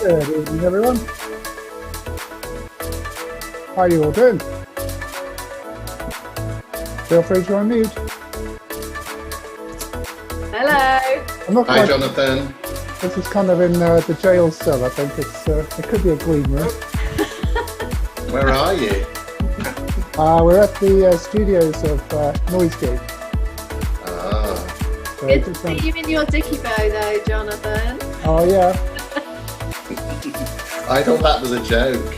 Good evening, everyone. How are you all doing? Feel free to unmute. Hello. I'm not Hi, quite, Jonathan. this is kind of in the jail cell. I think it could be a green room. Where are you? We're at the studios of Noisegate. Ah, So Good to just, see you in your dicky bow though, Jonathan. oh yeah. I thought that was a joke.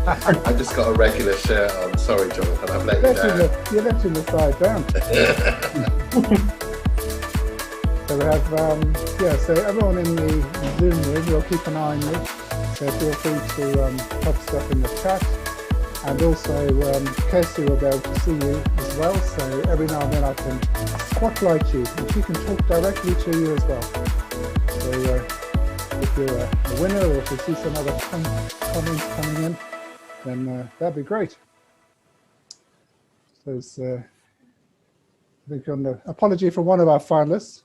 I just got a regular shirt on. Sorry, Jonathan, I've let you down. You're lifting the side down. So we have, so everyone in the Zoom room, we'll keep an eye on you. So feel free to pop stuff in the chat. And also, Kirsty will be able to see you as well. So every now and then I can spotlight you, and she can talk directly to you as well. So if you're a winner, or if you see some other comments coming in, then that'd be great. So it's, I think on the apology for one of our finalists,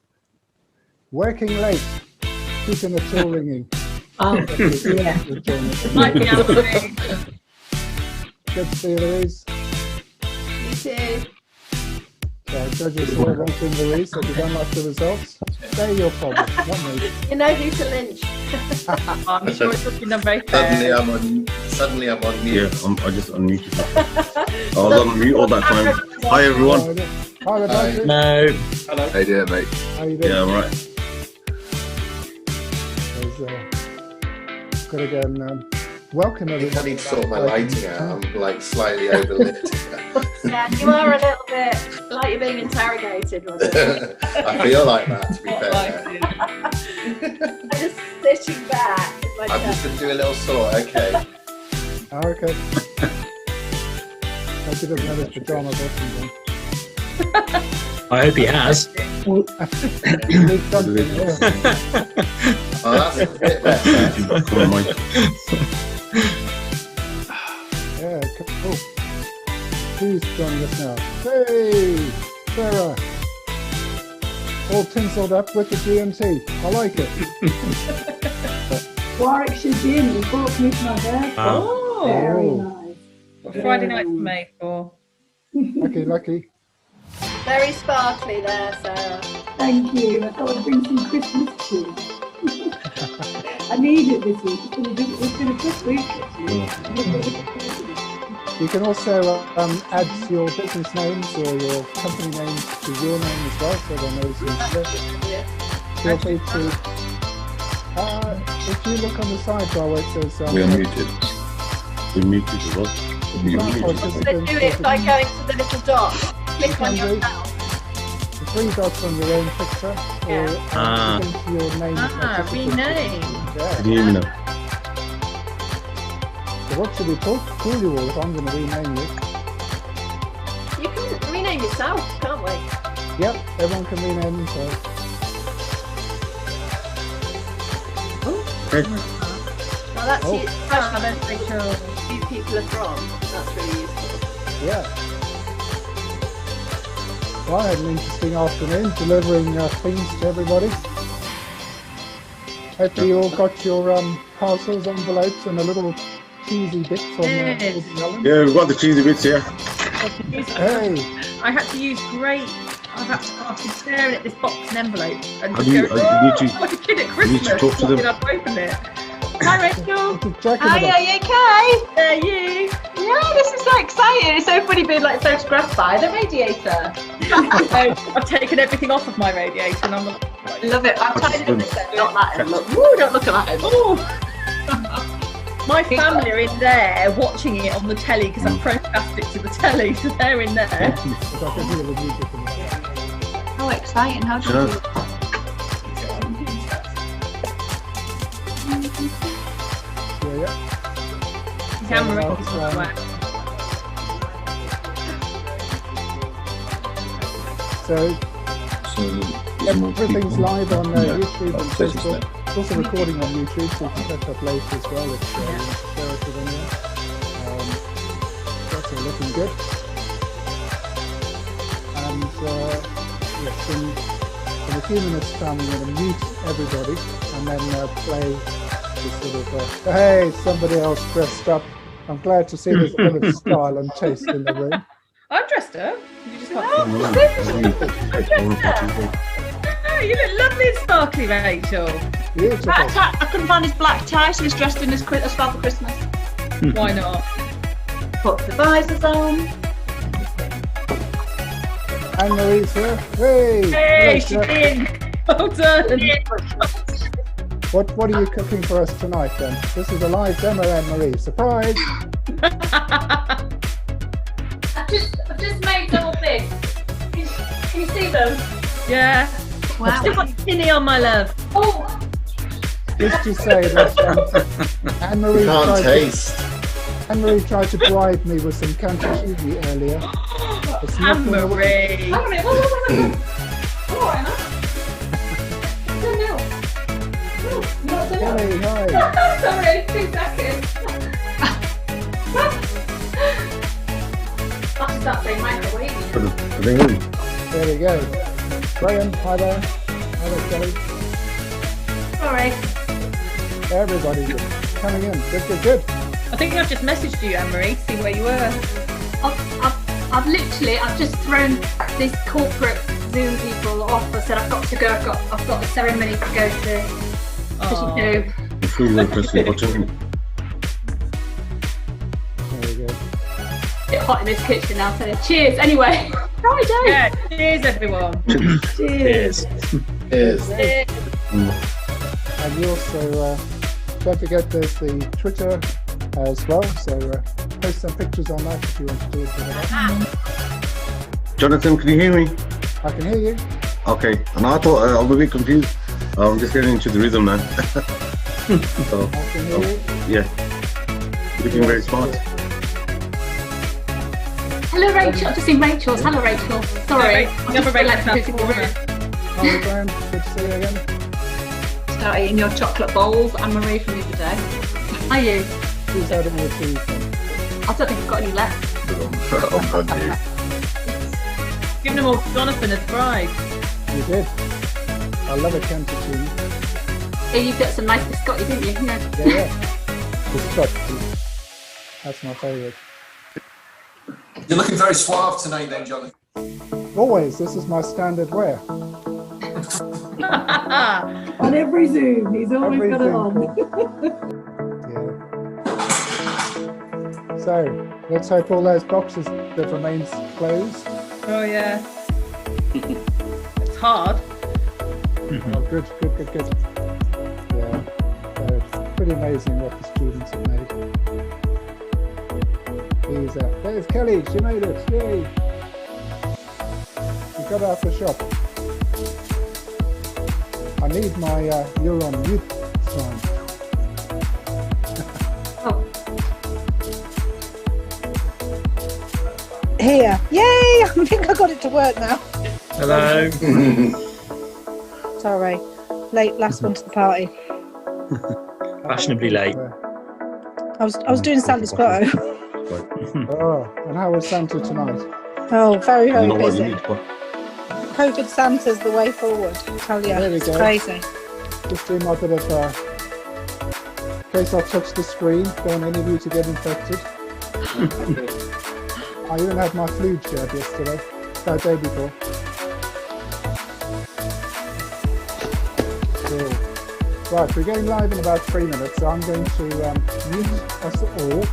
working late, keeping the till ringing. Oh, yeah. Might be out of the Good to see you, Louise. You too. So judges are voting Louise. Have you don't like the results? They're your problem, not me. You know who to lynch. I'm sure it's looking very fair. Suddenly I'm on mute. Yeah, I just unmuted myself. I was on mute all that time. Hi everyone. Hi, Rebecca. No. Hello. How you doing, mate? How you doing? Yeah, I'm right. Good again. Welcome I everyone. think I need to sort my lighting out. I'm like slightly overlit. Yeah, you are a little bit like you're being interrogated, Roger. I feel like that, to be fair. I'm just sitting back. Like I'm just going to do a little sort, okay. Oh, okay. Hope he doesn't have his pajama bottoms on. I hope he has. We've done it, yeah. Oh, that's a bit better. Come on, Mike. Yeah, cool. Who's joining us now? Hey, Sarah. All tinselled up with the GMT. I like it. Warwickshire Gin, you bought me for my birthday. Oh. Very Oh. nice. Friday night for me for. Lucky. very sparkly there, Sarah. Thank you. I thought I'd bring some Christmas cheer. I need it this week. It's been a good week, actually. You can also add your business names or your company names to your name as well, so they know who's Yeah. Feel free to. If you look on the side bar where it says. We are muted. We're muted as well. So do it by going to the little dot. Click on yourself. The three dots on your own picture. Yeah. Or into your name. Rename. Yeah. Do you know? So what should we call you all if I'm going to rename you? You can rename yourself, can't we? Yep, everyone can rename themselves. Okay. Well, that's Oh. especially who people are from. That's really useful. Yeah. Well, I had an interesting afternoon delivering things to everybody. Hope you all got your parcels, envelopes, and a little cheesy bit from Yes. Ellen. Yeah, we've got the cheesy bits here. Hey, I had to use I've been staring at this box and envelope and Have just you- going, you need to- like a kid at you Christmas. need to talk to them. I've opened it. Hi Rachel. this is Jack in Hi, the are you okay? There you. Yeah, this is so exciting. It's so funny being like photographed by the radiator. So I've taken everything off of my radiator and I'm like, Love it. I'm What's tired of this this. Not that end. Look, woo, don't look at that end. my family are in there watching it on the telly because I broadcast it to the telly, so they're in there. If I can hear the music in the background. How exciting. How do Yeah. you Yeah. Camera So, is not working. So So everything's live on Yeah. YouTube and Facebook. It's also recording on YouTube, so you can catch up later as well if you want to share it with anyone. That's all looking good. And yes, in a few minutes time, I'm going to mute everybody and then play to sort of, hey, somebody else dressed up. I'm glad to see there's a bit of style and taste in the room. I'm dressed up. You just can't Oh, you look lovely and sparkly, Rachel. Beautiful. Black tie. I couldn't find his black tie, so he's dressed in his Father Christmas. Why not? Put the visors on. Anne-Marie's here. Hey! Hey, Hello, she's in. Well done. What are you cooking for us tonight then? This is a live demo, Anne-Marie. Surprise! I've just made double figs. Can you see them? Yeah. Wow. I've still got tinny on, my love. Oh, Just to say that Anne-Marie Can't taste. Anne-Marie tried to bribe me with some cantuccini earlier. It's not gonna work. Anne-Marie. hang on a minute. Whoa. Oh, Anna. No. Not so Kelly, hi. Sorry, 2 seconds. That's that thing microwave. There we go. Graham, hi there. Hello, Kelly. Sorry. Everybody's coming in. Good. I think I've just messaged you, Anne-Marie, to see where you were. I've just thrown these corporate Zoom people off. I said I've got to go. I've got a ceremony to go to. Because you know. There we go. It's hot in this kitchen now. So cheers. Anyway, Friday. Yeah, cheers, everyone. Cheers. Cheers. And you also, don't forget there's the Twitter as well. So post some pictures on that if you want to do it. Jonathan, can you hear me? I can hear you. Okay, and I thought I was a bit confused. I'm just getting into the rhythm now. So, I can hear you. yeah, looking very smart. Hello, Rachel. I've just seen Rachel's. Hello, Rachel. Sorry. Never very Like nice. Hi, Graham. Good to see you again. Start eating your chocolate bowls, Anne-Marie, from the other day. Are you? Who's out of your teeth? I don't think I've got any left. Giving them all to Jonathan as bribes. You did. I love a cantuccine. Yeah, you've got some nice biscotti, didn't you? Yeah. Yeah. Biscotti. That's my favourite. You're looking very suave tonight then, Jonathan. Always. This is my standard wear. On every Zoom, he's always got it on. Yeah. So let's hope all those boxes that remains closed. Oh, yeah. It's hard. Oh, good. Yeah. It's pretty amazing what the students have made. There's Kelly. She made it. Yay. She got out the shop. I need my You're on Mute sign. Here. Yay! I think I got it to work now. Hello. Sorry. Last one to the party. Fashionably late. I was doing Santa's photo. Oh, and how was Santa tonight? Oh, very, very Not what you busy. need, but COVID Santa's the way forward. I tell you, There we it's go. crazy. Just doing my bit of, in case I touch the screen, don't want any of you to get infected. I even had my flu jab yesterday, that day before. Cool. Right, we're going live in about 3 minutes, so I'm going to mute us all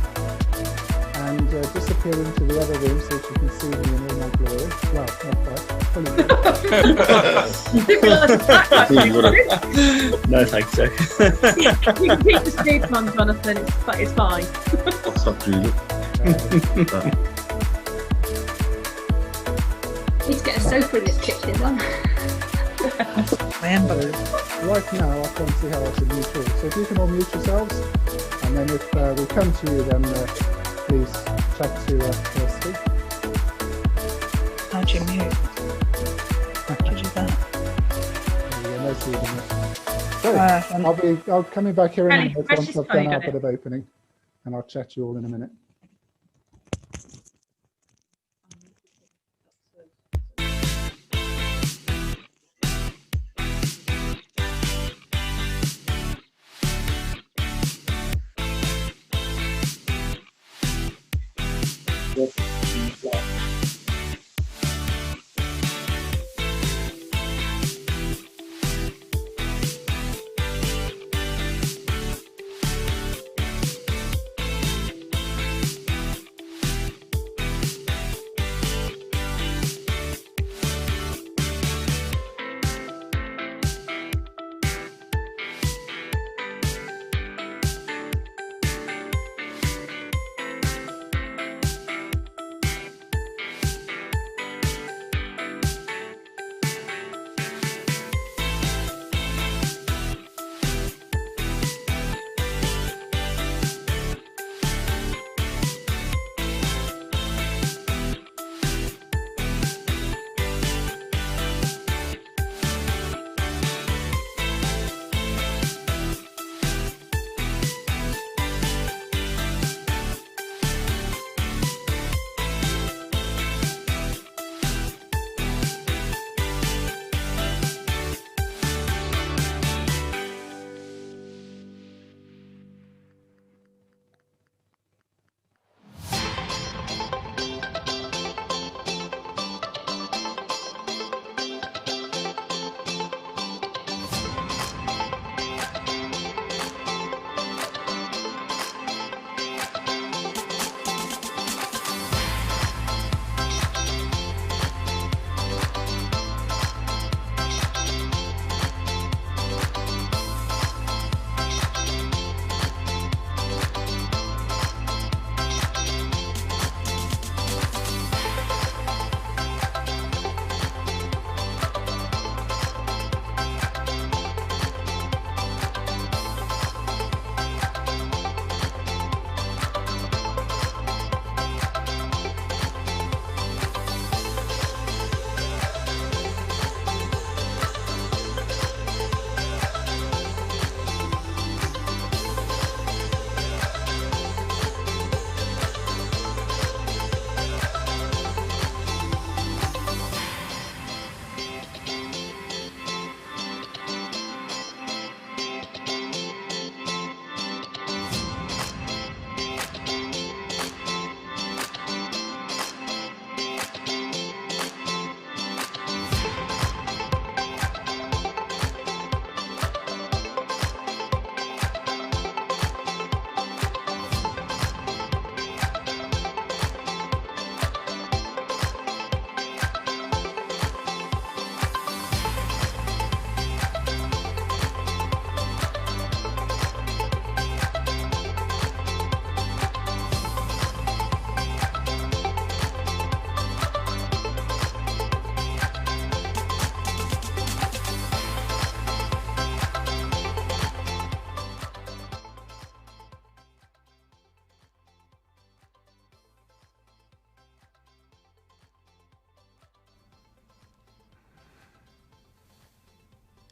and disappear into the other room so that you can see me in all my glory. Well, not quite. Fully No, thanks, so. You can keep the sleep on, Jonathan. It's fine. what's up, Julie? Need to get a sofa in this kitchen, don't I? So right now I can't see how I should mute all. So if you can all mute yourselves, and then if we come to you, then please chat to Kirsty. How'd you mute? How'd you do that? Yeah, no seeing it. So I'll coming back here in a Kelly, minute press once his I've done phone our on bit it. of opening, and I'll chat to you all in a minute.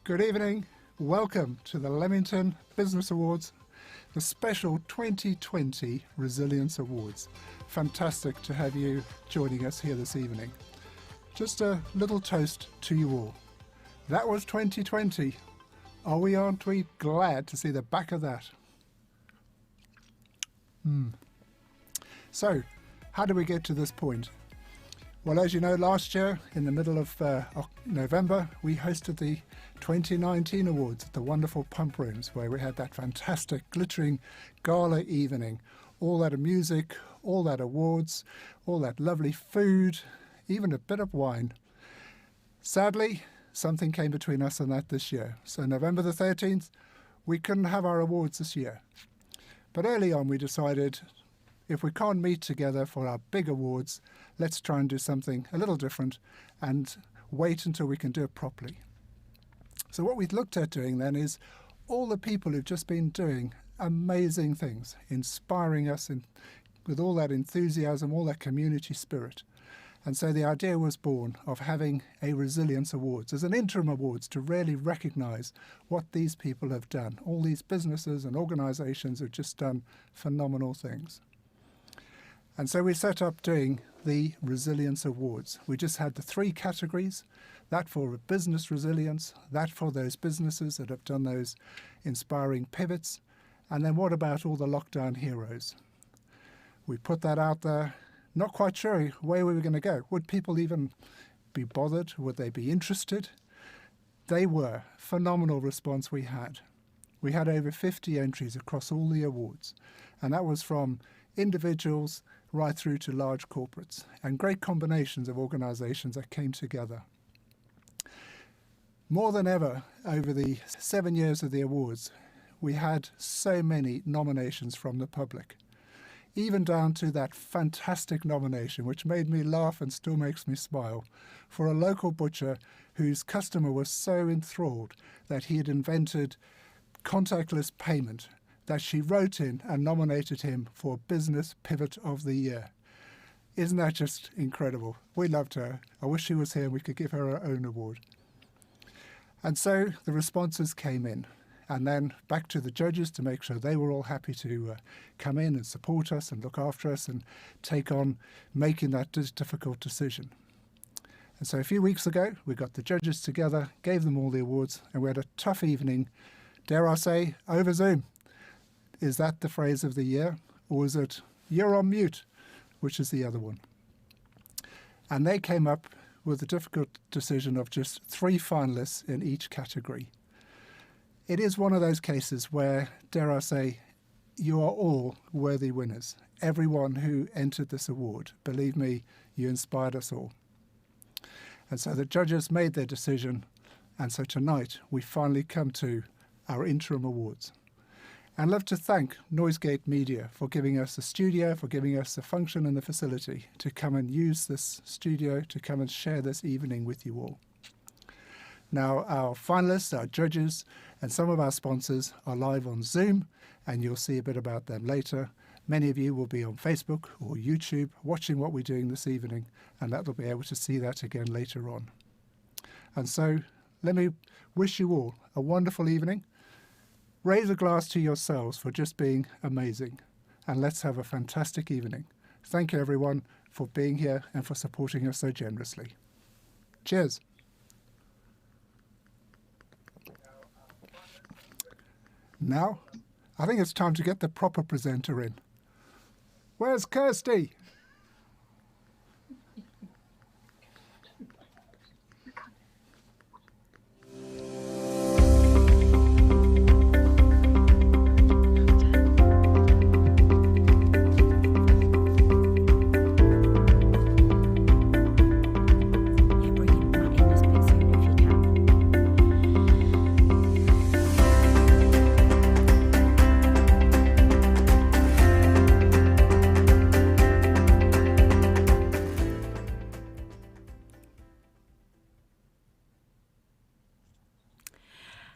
Good evening. Welcome to the Leamington Business Awards, the special 2020 Resilience Awards. Fantastic to have you joining us here this evening. Just a little toast to you all. That was 2020. Aren't we glad to see the back of that? So, how did we get to this point? Well, as you know, last year, in the middle of November, we hosted the 2019 awards at the wonderful Pump Rooms, where we had that fantastic, glittering gala evening. All that music, all that awards, all that lovely food, even a bit of wine. Sadly, something came between us and that this year. So November the 13th, we couldn't have our awards this year. But early on, we decided, if we can't meet together for our big awards, let's try and do something a little different and wait until we can do it properly. So what we looked at doing then is all the people who've just been doing amazing things, inspiring us with all that enthusiasm, all that community spirit. And so the idea was born of having a Resilience Awards as an interim awards to really recognise what these people have done. All these businesses and organisations have just done phenomenal things. And so we set up doing the Resilience Awards. We just had the three categories, that for business resilience, that for those businesses that have done those inspiring pivots, and then what about all the lockdown heroes? We put that out there, not quite sure where we were going to go. Would people even be bothered? Would they be interested? They were. Phenomenal response we had. We had over 50 entries across all the awards, and that was from individuals right through to large corporates, and great combinations of organisations that came together. More than ever, over the 7 years of the awards, we had so many nominations from the public, even down to that fantastic nomination, which made me laugh and still makes me smile, for a local butcher whose customer was so enthralled that he had invented contactless payment, that she wrote in and nominated him for Business Pivot of the Year. Isn't that just incredible? We loved her. I wish she was here and we could give her her own award. And so the responses came in, and then back to the judges to make sure they were all happy to come in and support us and look after us and take on making that difficult decision. And so a few weeks ago, we got the judges together, gave them all the awards, and we had a tough evening, dare I say, over Zoom. Is that the phrase of the year? Or is it you're on mute, which is the other one? And they came up with the difficult decision of just 3 finalists in each category. It is one of those cases where, dare I say, you are all worthy winners. Everyone who entered this award, believe me, you inspired us all. And so the judges made their decision, and so tonight we finally come to our interim awards. And I'd love to thank Noisegate Media for giving us a studio, for giving us the function and the facility to come and use this studio, to come and share this evening with you all. Now, our finalists, our judges, and some of our sponsors are live on Zoom, and you'll see a bit about them later. Many of you will be on Facebook or YouTube watching what we're doing this evening, and that will be able to see that again later on. And so, let me wish you all a wonderful evening. Raise a glass to yourselves for just being amazing, and let's have a fantastic evening. Thank you, everyone, for being here and for supporting us so generously. Cheers. Now, I think it's time to get the proper presenter in. Where's Kirsty?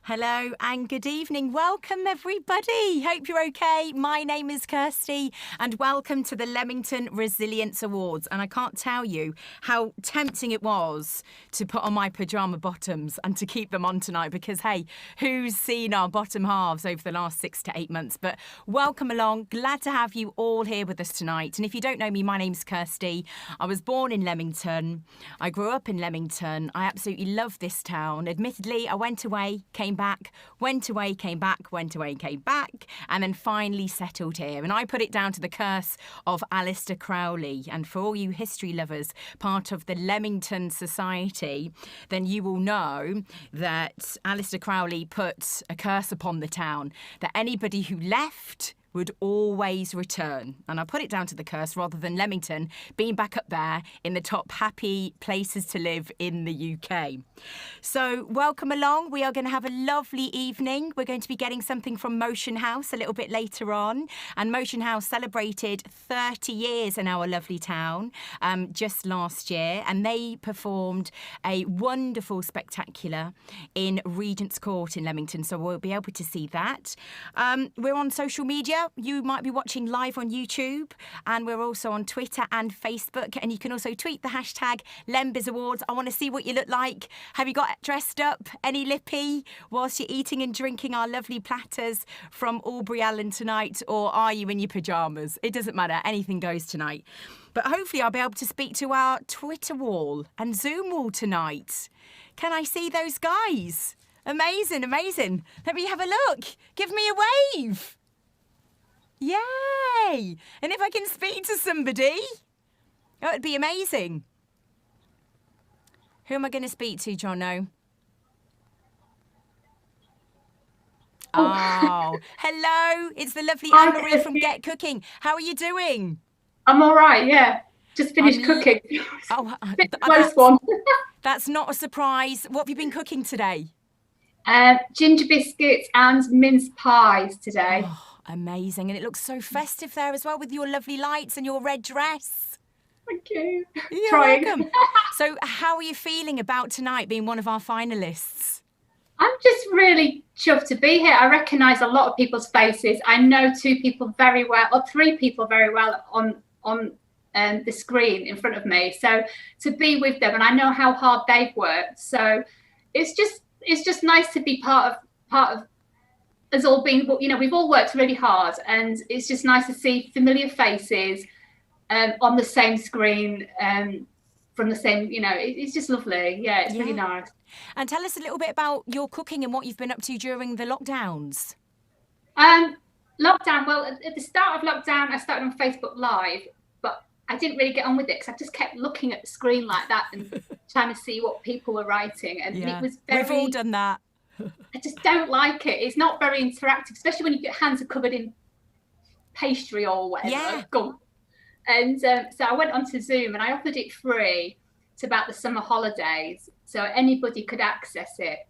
Hello and good evening. Welcome, everybody. Hope you're okay. My name is Kirsty and welcome to the Leamington Resilience Awards. And I can't tell you how tempting it was to put on my pyjama bottoms and to keep them on tonight because, hey, who's seen our bottom halves over the last 6 to 8 months? But welcome along. Glad to have you all here with us tonight. And if you don't know me, my name's Kirsty. I was born in Leamington. I grew up in Leamington. I absolutely love this town. Admittedly, I went away, came back, went away, came back, went away, came back, and then finally settled here. And I put it down to the curse of Alistair Crowley. And for all you history lovers, part of the Leamington Society, then you will know that Alistair Crowley put a curse upon the town, that anybody who left would always return. And I put it down to the curse rather than Leamington being back up there in the top happy places to live in the UK. So welcome along. We are going to have a lovely evening. We're going to be getting something from Motion House a little bit later on. And Motion House celebrated 30 years in our lovely town just last year. And they performed a wonderful spectacular in Regent's Court in Leamington. So we'll be able to see that. We're on social media. You might be watching live on YouTube, and we're also on Twitter and Facebook, and you can also tweet the hashtag Lembiz Awards. I want to see what you look like. Have you got dressed up, any lippy, whilst you're eating and drinking our lovely platters from Albury Allen tonight, or are you in your pyjamas? It doesn't matter, anything goes tonight. But hopefully I'll be able to speak to our Twitter wall and Zoom wall tonight. Can I see those guys? Amazing, amazing. Let me have a look. Give me a wave. Yay! And if I can speak to somebody, that would be amazing. Who am I going to speak to, Jono? Oh, hello. It's the lovely Anne-Marie from Get Cooking. How are you doing? I'm all right, yeah. Just finished cooking. Oh, close one. That's not a surprise. What have you been cooking today? Ginger biscuits and mince pies today. Oh, amazing. And it looks so festive there as well with your lovely lights and your red dress. Thank you. You're welcome. So how are you feeling about tonight being one of our finalists? I'm just really chuffed to be here. I recognise a lot of people's faces. I know 2 people very well, or 3 people very well on the screen in front of me. So to be with them, and I know how hard they've worked. So it's just nice to be part of us all being, you know, we've all worked really hard, and it's just nice to see familiar faces on the same screen from the same, you know, it's just lovely. Yeah, it's really nice. And tell us a little bit about your cooking and what you've been up to during the lockdowns. Lockdown, well, at the start of lockdown, I started on Facebook Live, but I didn't really get on with it because I just kept looking at the screen like that and trying to see what people were writing. And it was very... We've all done that. I just don't like it. It's not very interactive, especially when your hands are covered in pastry or whatever. Yeah. And so I went onto Zoom and I offered it free to about the summer holidays, so anybody could access it.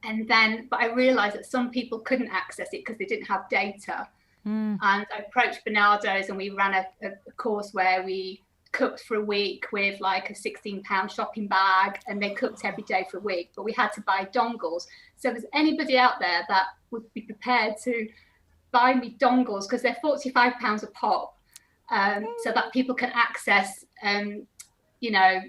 And then, but I realised that some people couldn't access it because they didn't have data. And I approached Bernardo's and we ran a course where we cooked for a week with like a £16 shopping bag, and they cooked every day for a week, but we had to buy dongles. So if there's anybody out there that would be prepared to buy me dongles, because they're £45 a pop, so that people can access, you know,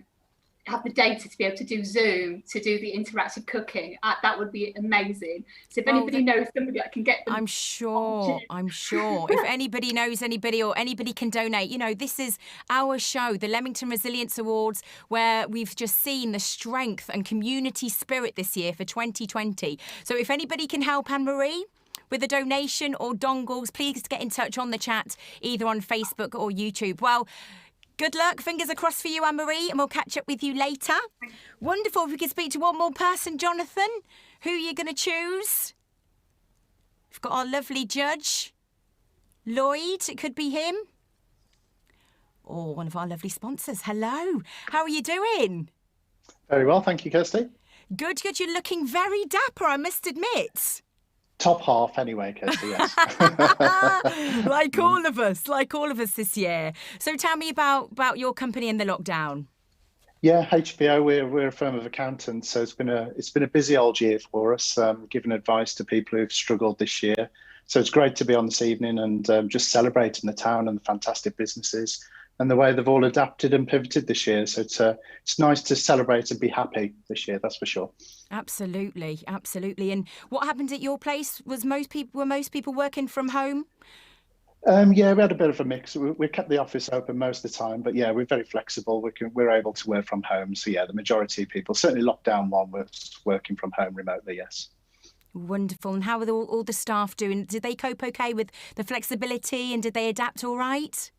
have the data to be able to do Zoom, to do the interactive cooking, that would be amazing. So if anybody knows somebody that can get them, I'm sure if anybody knows anybody or anybody can donate, you know, this is our show, the Leamington Resilience Awards, where we've just seen the strength and community spirit this year for 2020. So if anybody can help Anne-Marie with a donation or dongles, please get in touch on the chat, either on Facebook or YouTube. Well, good luck. Fingers crossed for you, Anne-Marie, and we'll catch up with you later. Wonderful. If we could speak to one more person, Jonathan, who are you going to choose? We've got our lovely judge, Lloyd. It could be him. Or one of our lovely sponsors. Hello. How are you doing? Very well, thank you, Kirsty. Good. You're looking very dapper, I must admit. Top half anyway, Kirsty, yes. like all of us this year. So tell me about your company in the lockdown. Yeah, HBO, we're a firm of accountants, so it's been a busy old year for us, giving advice to people who've struggled this year. So it's great to be on this evening and just celebrating the town and the fantastic businesses and the way they've all adapted and pivoted this year. So it's nice to celebrate and be happy this year, that's for sure. Absolutely, absolutely. And what happened at your place? Were most people working from home? Yeah, we had a bit of a mix. We kept the office open most of the time, but yeah, we're very flexible. We're able to work from home. So yeah, the majority of people, certainly lockdown one, was working from home remotely. Yes. Wonderful. And how were all the staff doing? Did they cope okay with the flexibility, and did they adapt all right?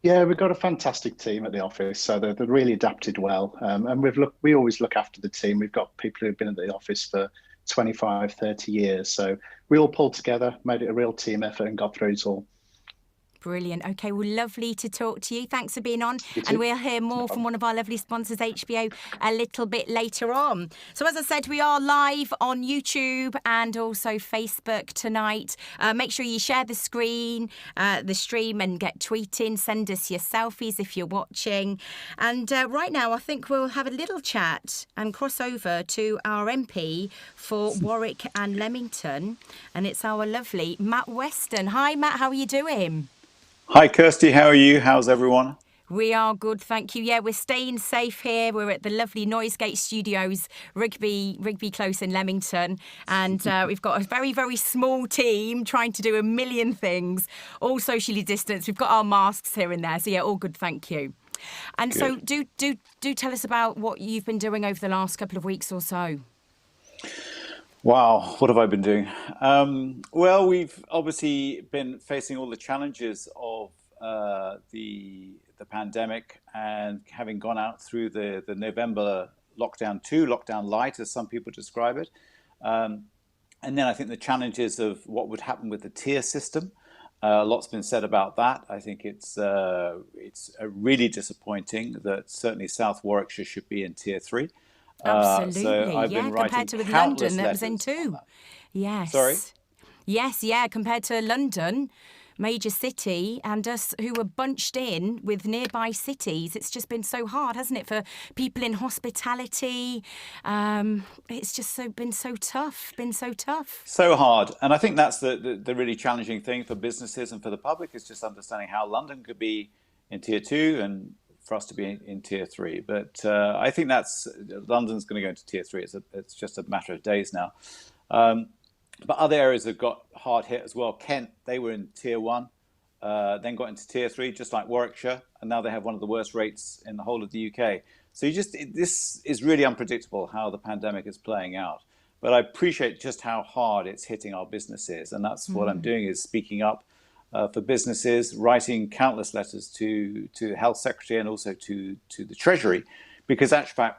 Yeah, we've got a fantastic team at the office, so they're really adapted well. And we always look after the team. We've got people who've been at the office for 25, 30 years. So we all pulled together, made it a real team effort, and got through it all. Brilliant. Okay, well, lovely to talk to you. Thanks for being on. You too. And we'll hear more from one of our lovely sponsors, HBO, a little bit later on. So as I said, we are live on YouTube and also Facebook tonight. Make sure you share the stream and get tweeting. Send us your selfies if you're watching. And right now, I think we'll have a little chat and cross over to our MP for Warwick and Leamington. And it's our lovely Matt Weston. Hi, Matt. How are you doing? Hi, Kirsty. How are you? How's everyone? We are good, thank you. Yeah, we're staying safe here. We're at the lovely Noisegate Studios, Rigby Close in Leamington. And we've got a very, very small team trying to do a million things, all socially distanced. We've got our masks here and there. So, yeah, all good, thank you. And good. So do tell us about what you've been doing over the last couple of weeks or so. Wow, what have I been doing? Well, we've obviously been facing all the challenges of the pandemic, and having gone out through the November lockdown 2, lockdown light, as some people describe it. And then I think the challenges of what would happen with the tier system. Lots been said about that. I think it's really disappointing that certainly South Warwickshire should be in tier 3. Absolutely, so I've been compared to with London, that was in 2. Yes. Sorry? Yes, yeah, compared to London, major city, and us who were bunched in with nearby cities. It's just been so hard, hasn't it, for people in hospitality? It's just been so tough. So hard. And I think that's the really challenging thing for businesses and for the public, is just understanding how London could be in tier 2 and for us to be in tier 3. But I think London's going to go into tier 3. It's just a matter of days now. But other areas have got hard hit as well. Kent, they were in tier 1, then got into tier 3, just like Warwickshire, and now they have one of the worst rates in the whole of the UK. So this is really unpredictable how the pandemic is playing out. But I appreciate just how hard it's hitting our businesses, and that's what I'm doing, is speaking up for businesses, writing countless letters to the Health Secretary and also to the Treasury, because actually,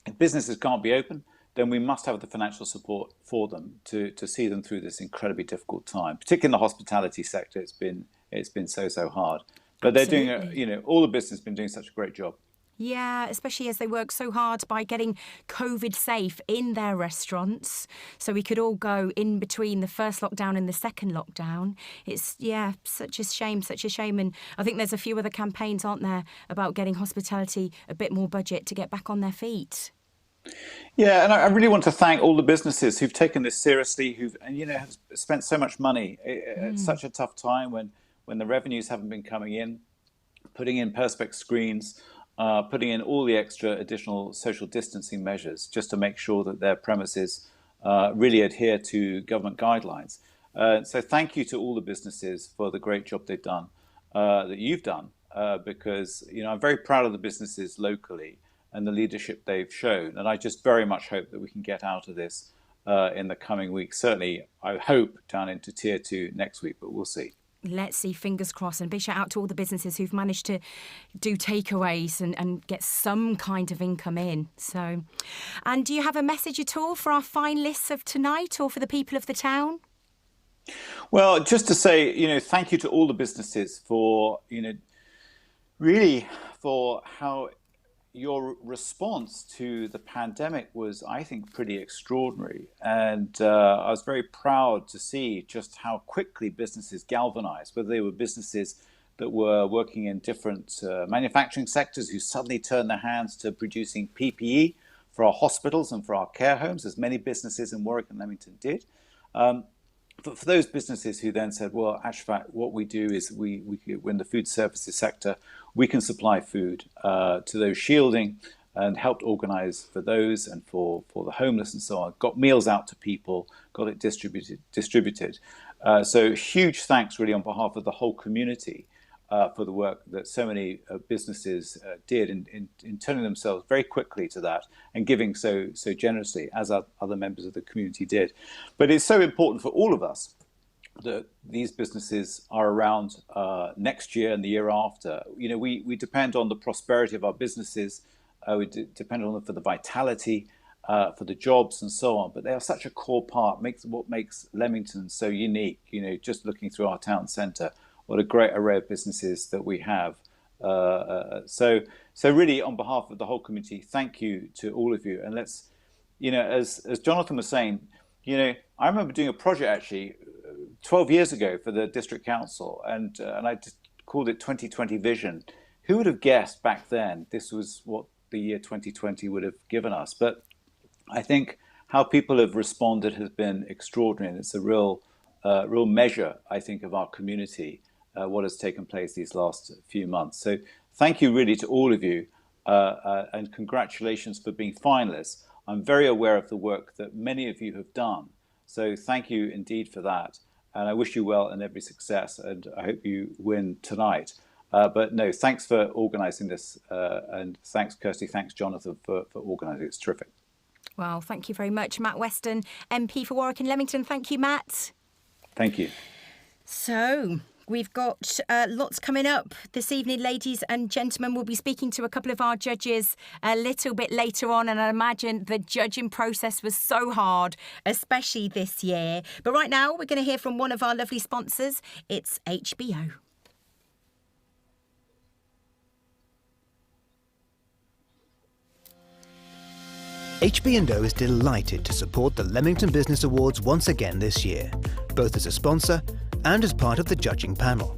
if businesses can't be open, then we must have the financial support for them to see them through this incredibly difficult time. Particularly in the hospitality sector, it's been so hard. But Absolutely. They're doing all the business have been doing such a great job. Yeah, especially as they work so hard by getting COVID safe in their restaurants, so we could all go in between the first lockdown and the second lockdown. It's, such a shame. And I think there's a few other campaigns, aren't there, about getting hospitality a bit more budget to get back on their feet. Yeah, and I really want to thank all the businesses who've taken this seriously, who've have spent so much money at such a tough time when the revenues haven't been coming in, putting in perspex screens, putting in all the extra additional social distancing measures just to make sure that their premises really adhere to government guidelines. So thank you to all the businesses for the great job they've done, that you've done, because I'm very proud of the businesses locally and the leadership they've shown. And I just very much hope that we can get out of this in the coming weeks. Certainly, I hope down into tier 2 next week, but we'll see. Let's see, fingers crossed. And big shout out to all the businesses who've managed to do takeaways and get some kind of income in. So, and do you have a message at all for our finalists of tonight or for the people of the town? Well, just to say, thank you to all the businesses for, really for how your response to the pandemic was, I think, pretty extraordinary. And I was very proud to see just how quickly businesses galvanized, whether they were businesses that were working in different manufacturing sectors who suddenly turned their hands to producing PPE for our hospitals and for our care homes, as many businesses in Warwick and Leamington did. For those businesses who then said, well, actually, what we do is we're in the food services sector, we can supply food to those shielding, and helped organise for those and for the homeless and so on, got meals out to people, got it distributed. So huge thanks really on behalf of the whole community for the work that so many businesses did in turning themselves very quickly to that and giving so generously, as other members of the community did. But it's so important for all of us that these businesses are around next year and the year after. You know, we depend on the prosperity of our businesses. We depend on them for the vitality, for the jobs and so on. But they are such a core part, what makes Leamington so unique. You know, just looking through our town centre, what a great array of businesses that we have. So really, on behalf of the whole community, thank you to all of you. And let's, you know, as Jonathan was saying, you know, I remember doing a project actually 12 years ago for the district council, and I just called it 2020 Vision. Who would have guessed back then this was what the year 2020 would have given us? But I think how people have responded has been extraordinary, and it's a real measure, I think, of our community, what has taken place these last few months. So thank you really to all of you, and congratulations for being finalists. I'm very aware of the work that many of you have done. So thank you indeed for that. And I wish you well and every success, and I hope you win tonight. But no, thanks for organising this, and thanks, Kirsty, thanks, Jonathan, for organising it. It's terrific. Well, thank you very much, Matt Weston, MP for Warwick and Leamington. Thank you, Matt. Thank you. So we've got lots coming up this evening, ladies and gentlemen. We'll be speaking to a couple of our judges a little bit later on, and I imagine the judging process was so hard, especially this year. But right now, we're going to hear from one of our lovely sponsors. It's HBO. HB&O is delighted to support the Leamington Business Awards once again this year, both as a sponsor and as part of the judging panel.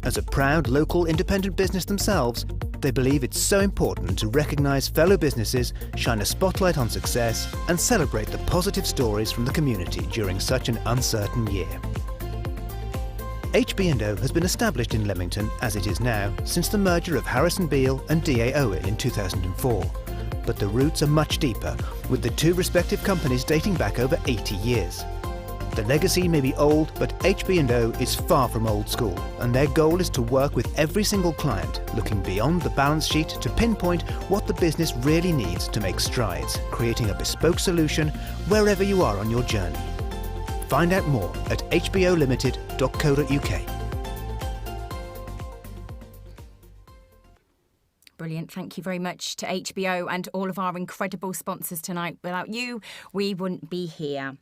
As a proud local independent business themselves, they believe it's so important to recognise fellow businesses, shine a spotlight on success and celebrate the positive stories from the community during such an uncertain year. HB&O has been established in Leamington as it is now since the merger of Harrison Beale and D.A. Owen in 2004. But the roots are much deeper, with the two respective companies dating back over 80 years. The legacy may be old, but HB&O is far from old school, and their goal is to work with every single client, looking beyond the balance sheet to pinpoint what the business really needs to make strides, creating a bespoke solution wherever you are on your journey. Find out more at hbolimited.co.uk. Brilliant. Thank you very much to HBO and all of our incredible sponsors tonight. Without you, we wouldn't be here.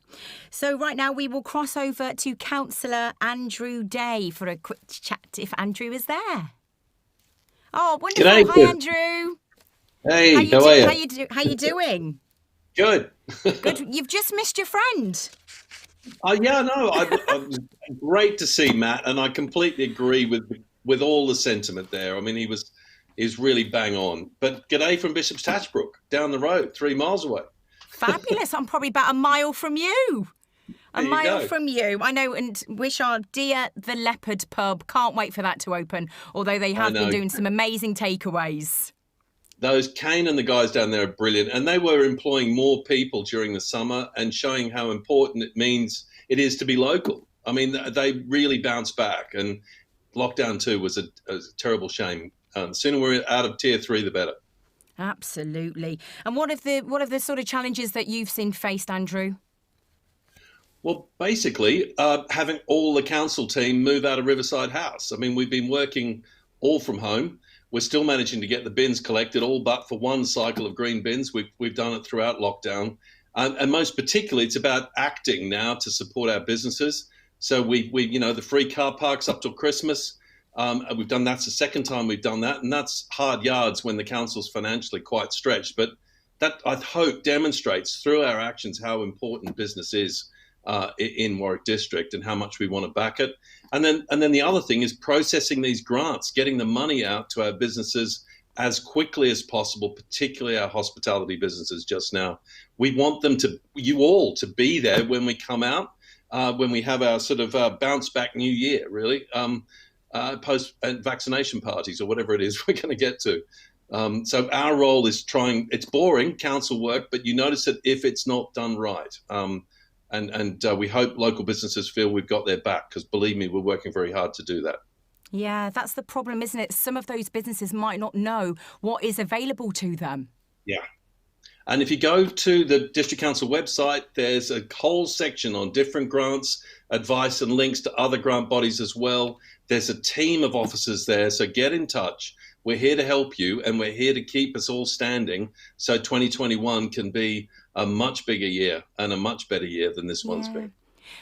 So right now we will cross over to Councillor Andrew Day for a quick chat, if Andrew is there. Oh, wonderful. G'day, hi, Andrew. Hey, how are you? How you doing? Good. Good. You've just missed your friend. Yeah, no, it was great to see Matt, and I completely agree with all the sentiment there. I mean, he's really bang on. But g'day from Bishop's Tatchbrook, down the road, 3 miles away. Fabulous. I'm probably about a mile from you. A mile go. from you. I know, and wish our dear The Leopard pub. Can't wait for that to open, although they have been doing some amazing takeaways. Those Kane and the guys down there are brilliant, and they were employing more people during the summer and showing how important it is to be local. I mean, they really bounced back, and lockdown 2 was a terrible shame. The sooner we're out of tier 3, the better. Absolutely. And what are the sort of challenges that you've seen faced, Andrew? Well, basically, having all the council team move out of Riverside House. I mean, we've been working all from home. We're still managing to get the bins collected, all but for one cycle of green bins. We've done it throughout lockdown. And most particularly, it's about acting now to support our businesses. So we the free car parks up till Christmas. We've done that's the second time we've done that, and that's hard yards when the council's financially quite stretched. But that, I hope, demonstrates through our actions how important business is in Warwick District and how much we want to back it. And then the other thing is processing these grants, getting the money out to our businesses as quickly as possible, particularly our hospitality businesses just now. We want them you all to be there when we come out, when we have our sort of bounce back new year, really, post vaccination parties or whatever it is we're going to get to. So our role is it's boring council work, but you notice it if it's not done right. And we hope local businesses feel we've got their back, because believe me, we're working very hard to do that. Yeah, that's the problem, isn't it? Some of those businesses might not know what is available to them. Yeah. And if you go to the District Council website, there's a whole section on different grants, advice and links to other grant bodies as well. There's a team of officers there, so get in touch. We're here to help you, and we're here to keep us all standing so 2021 can be a much bigger year and a much better year than this one's been.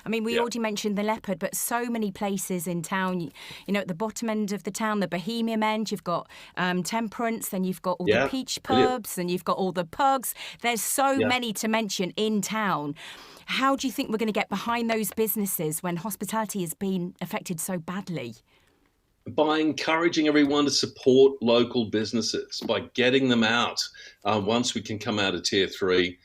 I mean, we already mentioned the Leopard, but so many places in town, you know, at the bottom end of the town, the Bohemian end, you've got Temperance, then you've got all the Peach pubs, and you've got all the pugs. There's so many to mention in town. How do you think we're going to get behind those businesses when hospitality has been affected so badly? By encouraging everyone to support local businesses, by getting them out once we can come out of Tier 3,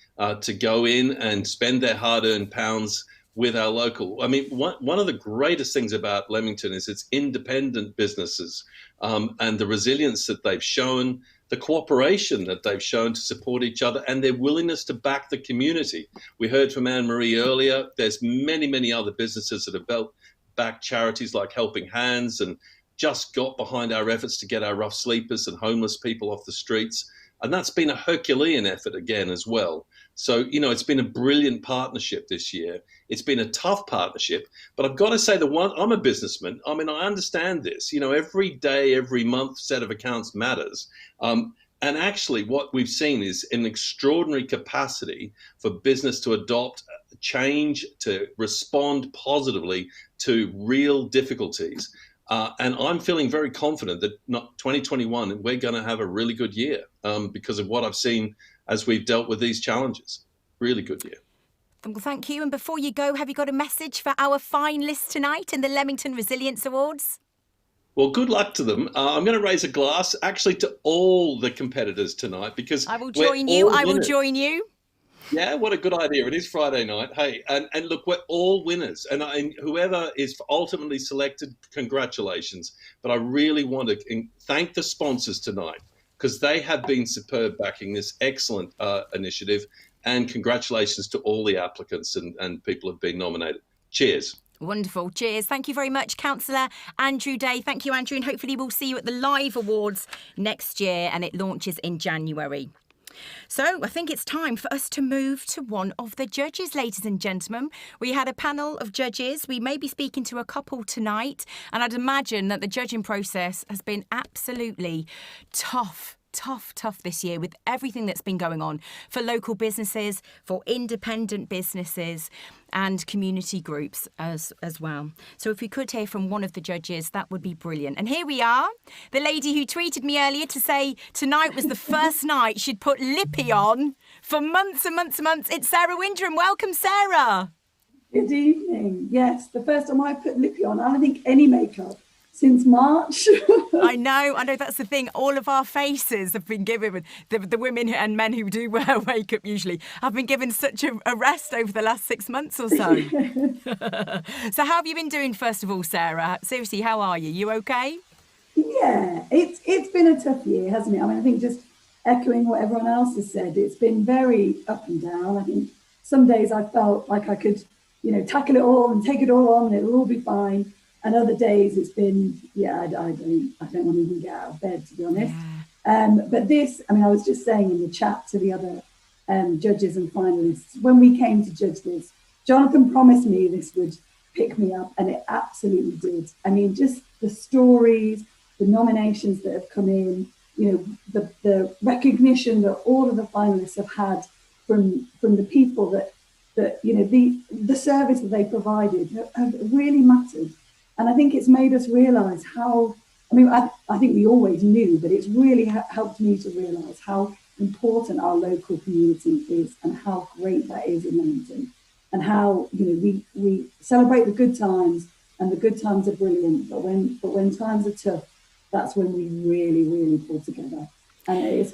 to go in and spend their hard-earned pounds with our local. I mean, one of the greatest things about Leamington is its independent businesses and the resilience that they've shown, the cooperation that they've shown to support each other, and their willingness to back the community. We heard from Anne-Marie earlier, there's many, many other businesses that have backed charities like Helping Hands and just got behind our efforts to get our rough sleepers and homeless people off the streets. And that's been a Herculean effort again as well. So, you know, it's been a brilliant partnership this year. It's been a tough partnership, but I've got to say I'm a businessman. I mean, I understand this, you know, every day, every month set of accounts matters. And actually what we've seen is an extraordinary capacity for business to adopt change, to respond positively to real difficulties. And I'm feeling very confident that 2021, we're going to have a really good year because of what I've seen as we've dealt with these challenges. Really good year. Well, thank you. And before you go, have you got a message for our finalists tonight in the Leamington Resilience Awards? Well, good luck to them. I'm going to raise a glass actually to all the competitors tonight, because I will join you. I will join you. Yeah, what a good idea. It is Friday night. Hey, and look, we're all winners. And whoever is ultimately selected, congratulations. But I really want to thank the sponsors tonight, because they have been superb backing this excellent initiative. And congratulations to all the applicants and people who have been nominated. Cheers. Wonderful. Cheers. Thank you very much, Councillor Andrew Day. Thank you, Andrew. And hopefully we'll see you at the Live Awards next year, and it launches in January. So I think it's time for us to move to one of the judges, ladies and gentlemen. We had a panel of judges. We may be speaking to a couple tonight, and I'd imagine that the judging process has been absolutely tough this year with everything that's been going on for local businesses, for independent businesses and community groups as well. So if we could hear from one of the judges, that would be brilliant. And here we are, the lady who tweeted me earlier to say tonight was the first night she'd put Lippy on for months and months and months. It's Sarah Windrum. Welcome, Sarah. Good evening. Yes, the first time I put Lippy on, I don't think any makeup since March. I know that's the thing. All of our faces have been given, the women and men who do wear makeup usually, have been given such a rest over the last 6 months or so. So how have you been doing, first of all, Sarah? Seriously, how are you? You okay? Yeah, it's been a tough year, hasn't it? I mean, I think just echoing what everyone else has said, it's been very up and down. I think some days I felt like I could, tackle it all and take it all on and it'll all be fine. And other days it's been, I don't want to even get out of bed, to be honest. Yeah. But this, I was just saying in the chat to the other judges and finalists, when we came to judge this, Jonathan promised me this would pick me up, and it absolutely did. I mean, just the stories, the nominations that have come in, the recognition that all of the finalists have had from the people that the service that they provided have really mattered. And I think it's made us realise how, I think we always knew, but it's really helped me to realise how important our local community is and how great that is in Leamington. how, you know, we celebrate the good times, and the good times are brilliant, but when times are tough, that's when we really pull together. And it's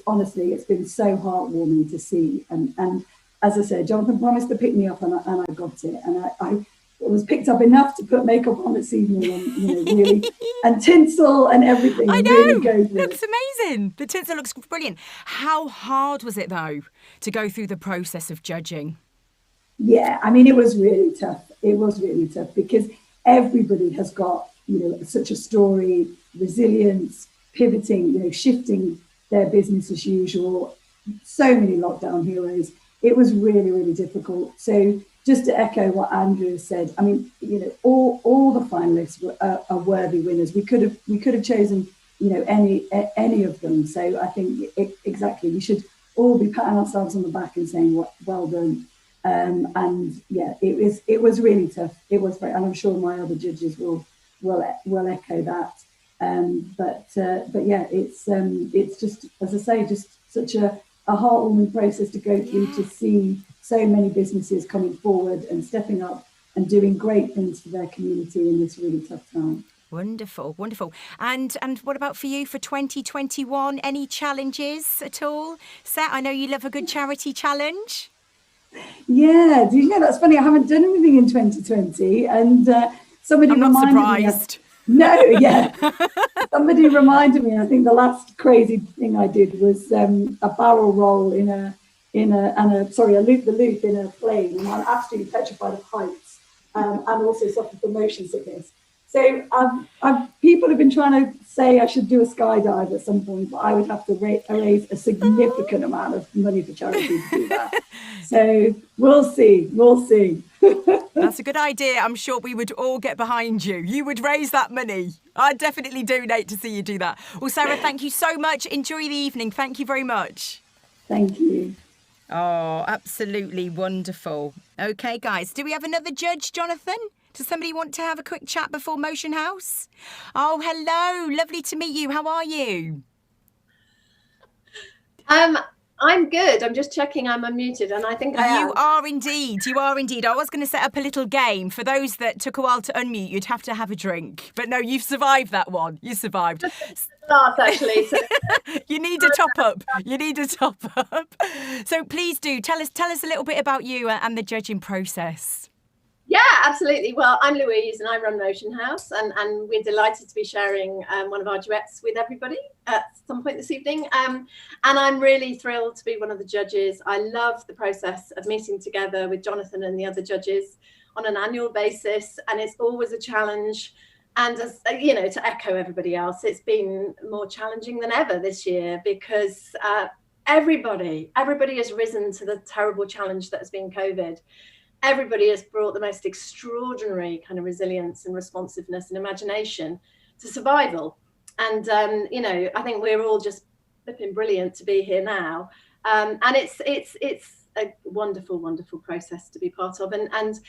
been so heartwarming to see. And as I said, Jonathan promised to pick me up, and I got it. And I was picked up enough to put makeup on this evening, and, you know, really, and tinsel and everything. I know, really go for looks it. amazing. The tinsel looks brilliant. How hard was it, though, to go through the process of judging? Yeah, I mean, it was really tough. It was really tough because everybody has got, you know, such a story, resilience, pivoting, you know, shifting their business as usual. So many lockdown heroes. It was really difficult. So just to echo what Andrew said, I mean, you know, all the finalists are worthy winners. We could have chosen, you know, any of them. So I think exactly, we should all be patting ourselves on the back and saying, well done. And yeah, it was really tough. It was very, and I'm sure my other judges will echo that. But yeah, it's just, as I say, just such a heartwarming process to go through, to see so many businesses coming forward and stepping up and doing great things for their community in this really tough time. Wonderful. And what about for you for 2021? Any challenges at all? Seth, I know you love a good charity challenge. Yeah, do you know, that's funny. I haven't done anything in 2020, and somebody reminded surprised. me. No, yeah. Somebody reminded me. I think the last crazy thing I did was a barrel roll in a loop the loop in a plane, and I'm absolutely petrified of heights, and also suffer from motion sickness. So people have been trying to say I should do a skydive at some point, but I would have to raise a significant amount of money for charity to do that. So we'll see. That's a good idea. I'm sure we would all get behind you. You would raise that money. I'd definitely donate to see you do that. Well, Sarah, thank you so much. Enjoy the evening. Thank you very much. Thank you. Oh, absolutely wonderful. Okay, guys, do we have another judge, Jonathan? Does somebody want to have a quick chat before Motion House? Oh, hello. Lovely to meet you. How are you? I'm good. I'm just checking I'm unmuted, and I think I am. You are indeed. I was going to set up a little game. For those that took a while to unmute, you'd have to have a drink. But no, you've survived that one. You survived. Start, actually. So. You need a top up. So please do tell us a little bit about you and the judging process. Yeah, absolutely. Well, I'm Louise and I run Motion House, and we're delighted to be sharing one of our duets with everybody at some point this evening. And I'm really thrilled to be one of the judges. I love the process of meeting together with Jonathan and the other judges on an annual basis, and it's always a challenge. And as you know, to echo everybody else, it's been more challenging than ever this year because everybody has risen to the terrible challenge that has been COVID. Everybody has brought the most extraordinary kind of resilience and responsiveness and imagination to survival. And, you know, I think we're all just flipping brilliant to be here now. And it's a wonderful, wonderful process to be part of. And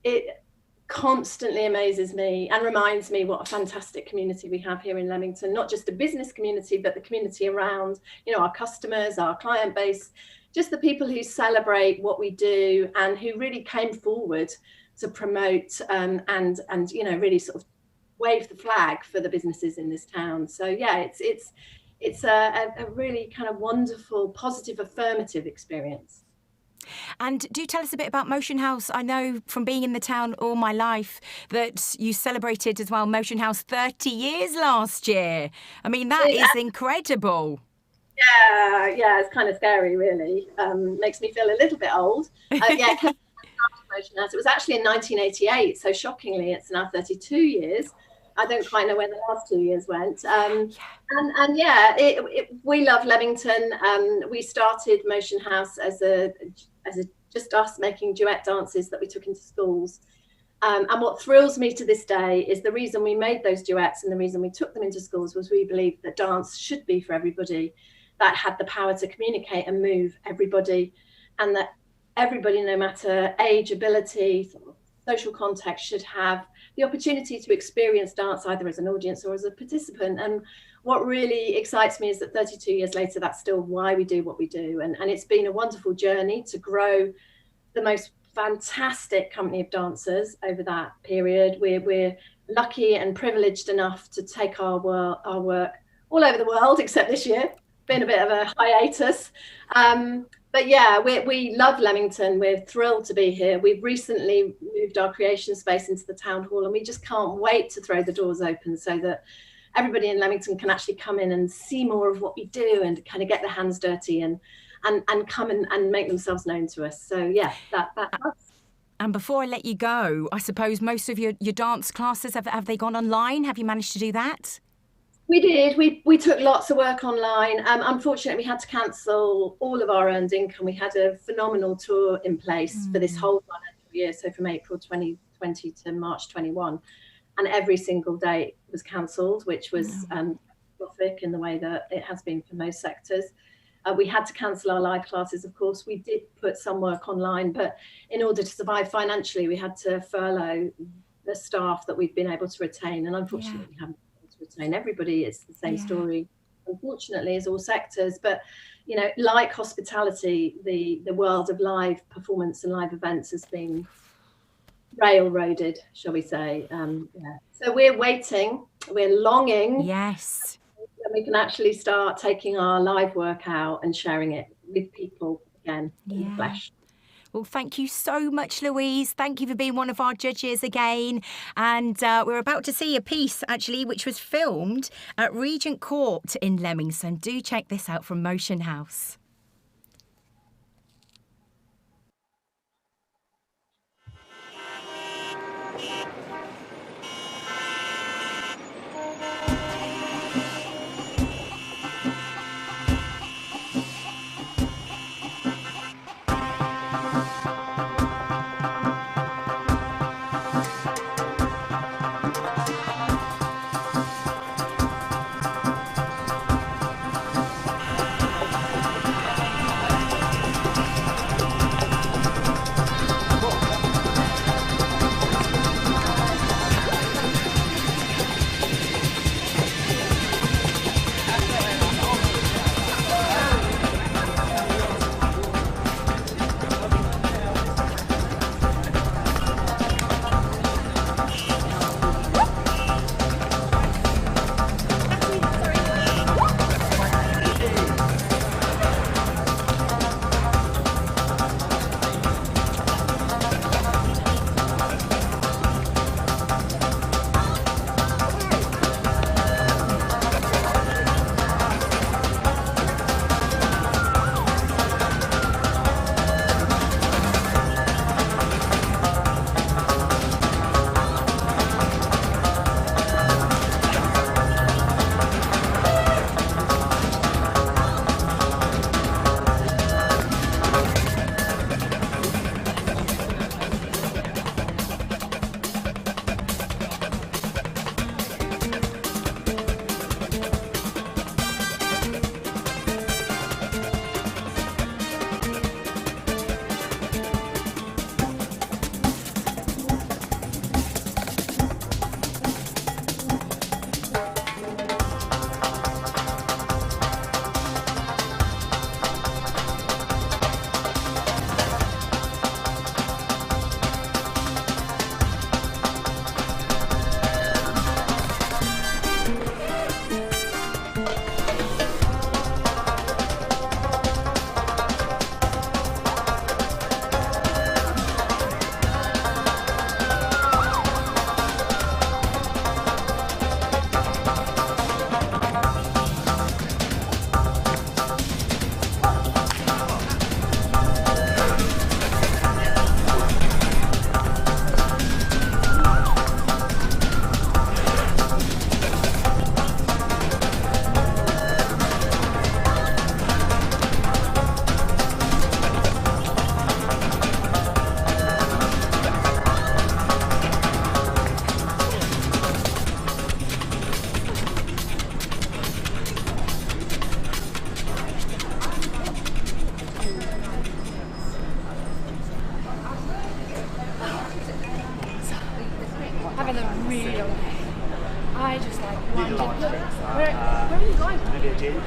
it constantly amazes me and reminds me what a fantastic community we have here in Leamington, not just the business community, but the community around, you know, our customers, our client base, just the people who celebrate what we do and who really came forward to promote and you know, really sort of wave the flag for the businesses in this town. So yeah, it's a really kind of wonderful, positive, affirmative experience. And do tell us a bit about Motion House. I know from being in the town all my life that you celebrated as well Motion House 30 years last year. I mean, that is incredible. Yeah, it's kind of scary, really. Makes me feel a little bit old. Yeah, Motion House. It was actually in 1988, so shockingly, it's now 32 years. I don't quite know where the last 2 years went. And yeah, we love Leamington. We started Motion House as just us making duet dances that we took into schools. And what thrills me to this day is the reason we made those duets and the reason we took them into schools was we believed that dance should be for everybody, that had the power to communicate and move everybody, and that everybody, no matter age, ability, social context, should have the opportunity to experience dance either as an audience or as a participant. And what really excites me is that 32 years later, that's still why we do what we do. And it's been a wonderful journey to grow the most fantastic company of dancers over that period. We're lucky and privileged enough to take our work all over the world, except this year, been a bit of a hiatus. But yeah, we love Leamington. We're thrilled to be here. We've recently moved our creation space into the town hall, and we just can't wait to throw the doors open so that everybody in Leamington can actually come in and see more of what we do and kind of get their hands dirty and come and make themselves known to us. So yeah, that's us. And before I let you go, I suppose most of your dance classes, have they gone online? Have you managed to do that? We did. We took lots of work online. Unfortunately, we had to cancel all of our earned income. We had a phenomenal tour in place for this whole financial year, so from April 2020 to March 21, and every single date was cancelled, which was catastrophic in the way that it has been for most sectors. We had to cancel our live classes, of course. We did put some work online, but in order to survive financially, we had to furlough the staff that we've been able to retain, and unfortunately, we haven't been able to retain everybody. It's the same story, unfortunately, as all sectors. But you know, like hospitality, the world of live performance and live events has been railroaded, shall we say. So we're waiting, we're longing. Yes. And we can actually start taking our live work out and sharing it with people again in the flesh. Well, thank you so much, Louise. Thank you for being one of our judges again. And we're about to see a piece, actually, which was filmed at Regent Court in Leamington. Do check this out from Motion House. Having a really long day. I just like wandered. Where are you going? Maybe a gin.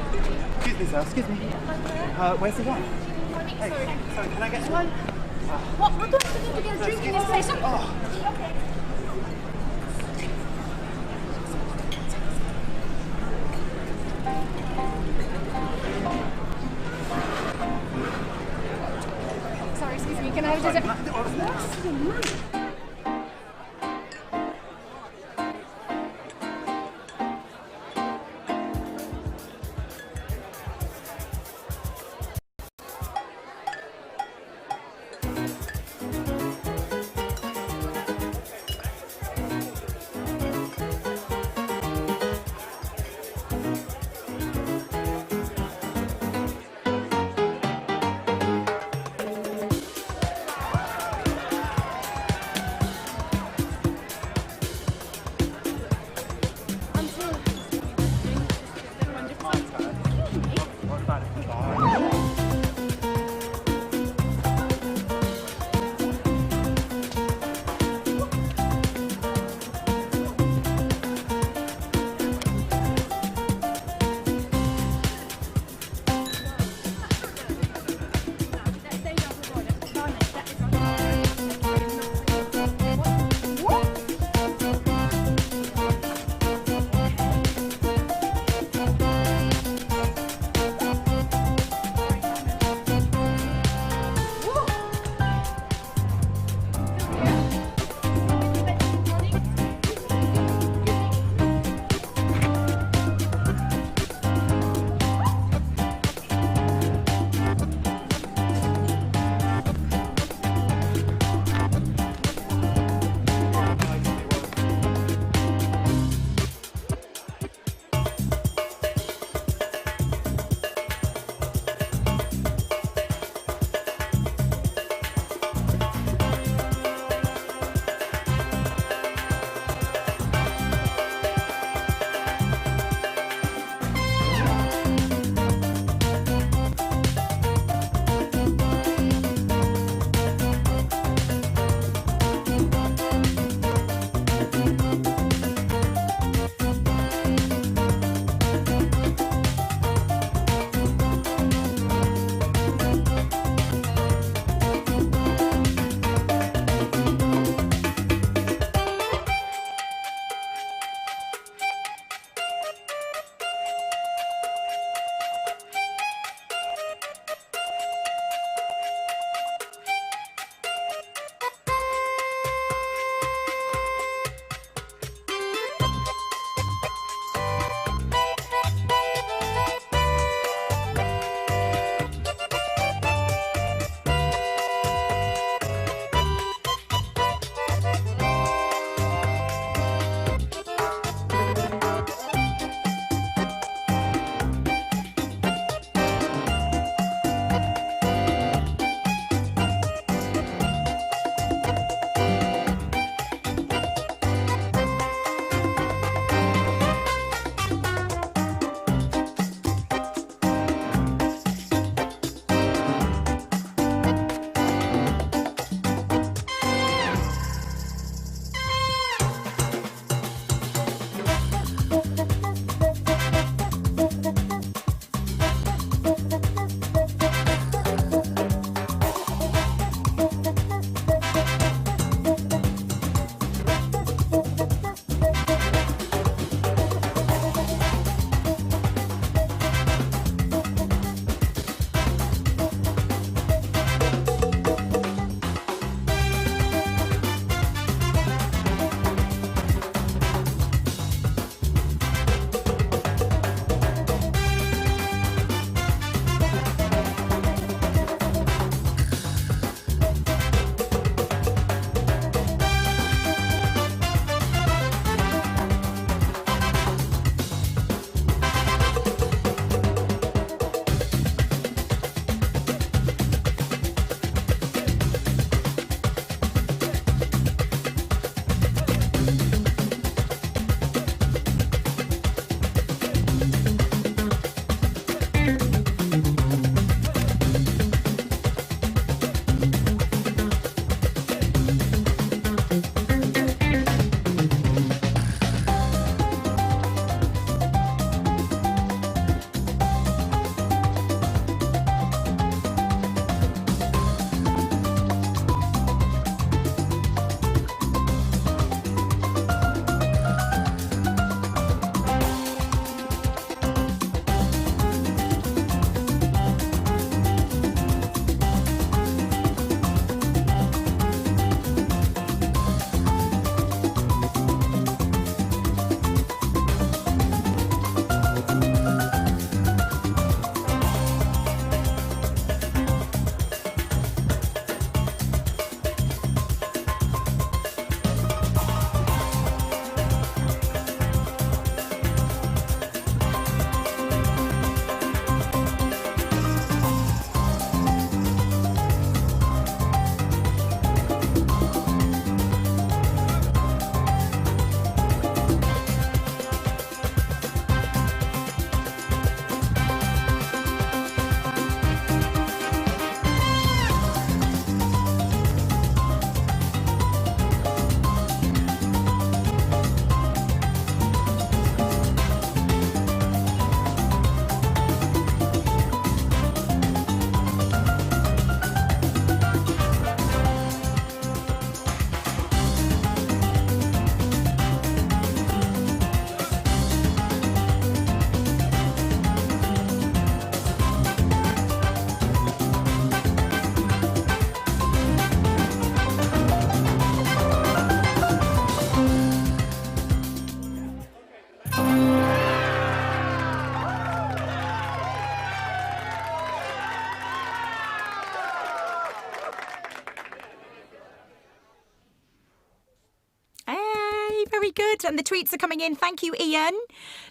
Excuse me, sir. Excuse me. Where's the one? Hey, sorry, can I get one? What do I have to do to get a drink in this place? Okay. Sorry, excuse me, can I have a very good. And the tweets are coming in. Thank you, Ian.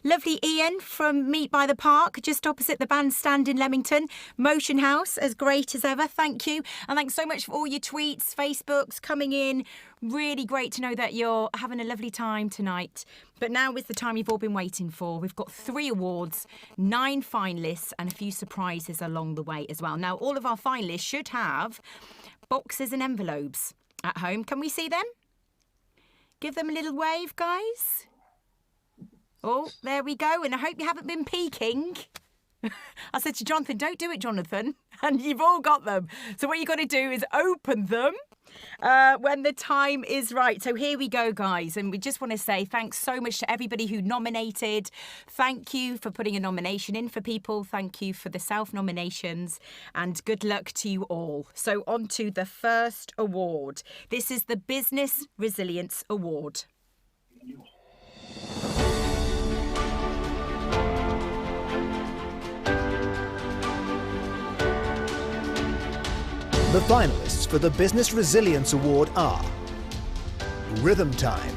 Lovely Ian from Meet by the Park, just opposite the bandstand in Leamington. Motion House, as great as ever. Thank you. And thanks so much for all your tweets, Facebooks coming in. Really great to know that you're having a lovely time tonight. But now is the time you've all been waiting for. We've got 3 awards, 9 finalists, and a few surprises along the way as well. Now, all of our finalists should have boxes and envelopes at home. Can we see them? Give them a little wave, guys. Oh, there we go. And I hope you haven't been peeking. I said to Jonathan, don't do it, Jonathan. And you've all got them. So what you've got to do is open them when the time is right. So here we go, guys. And we just want to say thanks so much to everybody who nominated. Thank you for putting a nomination in for people. Thank you for the self-nominations. And good luck to you all. So on to the first award. This is the Business Resilience Award. The finalists for the Business Resilience Award are Rhythm Time,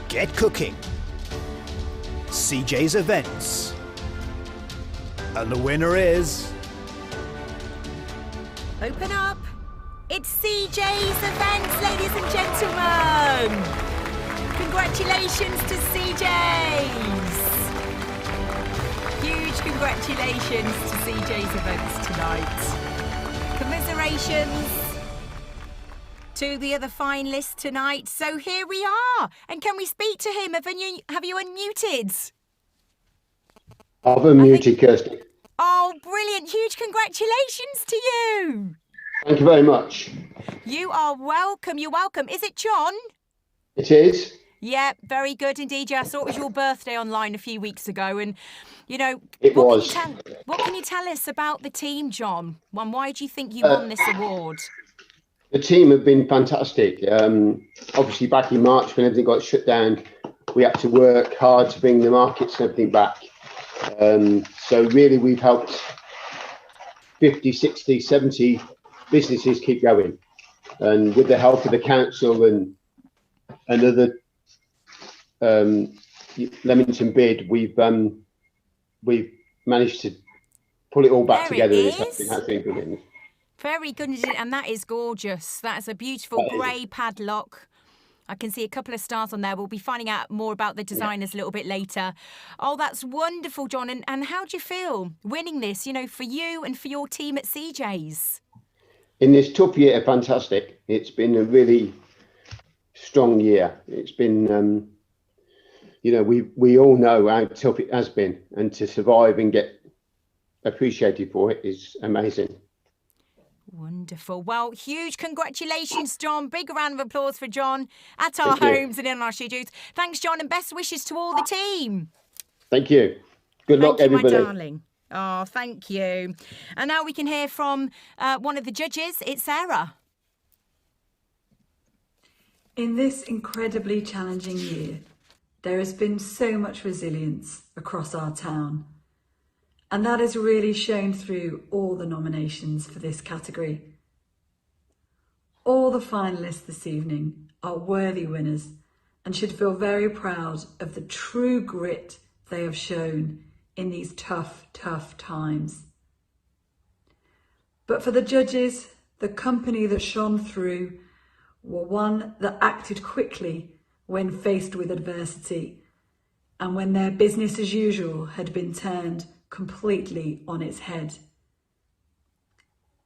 Get Cooking, CJ's Events, and the winner is... Open up. It's CJ's Events, ladies and gentlemen. Congratulations to CJ's. Huge congratulations to CJ's Events tonight. Commiserations to the other finalists tonight. So here we are. And can we speak to him? Have you unmuted? I've unmuted, Kirsty. Oh, brilliant. Huge congratulations to you. Thank you very much. You are welcome. You're welcome. Is it John? It is. Yeah, very good indeed. Yeah, I saw it was your birthday online a few weeks ago. And, you know, It was. what can you tell us about the team, John? And why do you think you won this award? The team have been fantastic. Obviously, back in March, when everything got shut down, we had to work hard to bring the markets and everything back. So really, we've helped 50, 60, 70 businesses keep going. And with the help of the council and other Leamington bid, we've managed to pull it all back together. It has been brilliant. Very good, and that is gorgeous. That is a beautiful grey padlock. I can see a couple of stars on there. We'll be finding out more about the designers a little bit later. Oh, that's wonderful, John. And how do you feel winning this, you know, for you and for your team at CJ's? In this tough year, fantastic. It's been a really strong year. It's been, you know, we all know how tough it has been, and to survive and get appreciated for it is amazing. Wonderful. Well, huge congratulations, John. Big round of applause for John at our homes and in our studios. Thanks, John, and best wishes to all the team. Thank you. Good luck, everybody. My darling. Oh, thank you. And now we can hear from one of the judges. It's Sarah. In this incredibly challenging year, there has been so much resilience across our town. And that has really shown through all the nominations for this category. All the finalists this evening are worthy winners and should feel very proud of the true grit they have shown in these tough, tough times. But for the judges, the company that shone through were one that acted quickly when faced with adversity and when their business as usual had been turned completely on its head.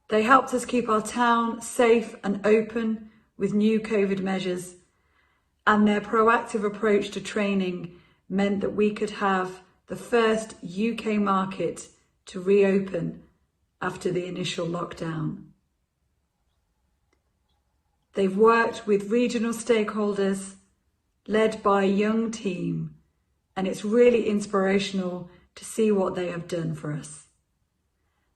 They helped us keep our town safe and open with new COVID measures, and their proactive approach to training meant that we could have the first UK market to reopen after the initial lockdown. They've worked with regional stakeholders, led by a young team, and it's really inspirational to see what they have done for us.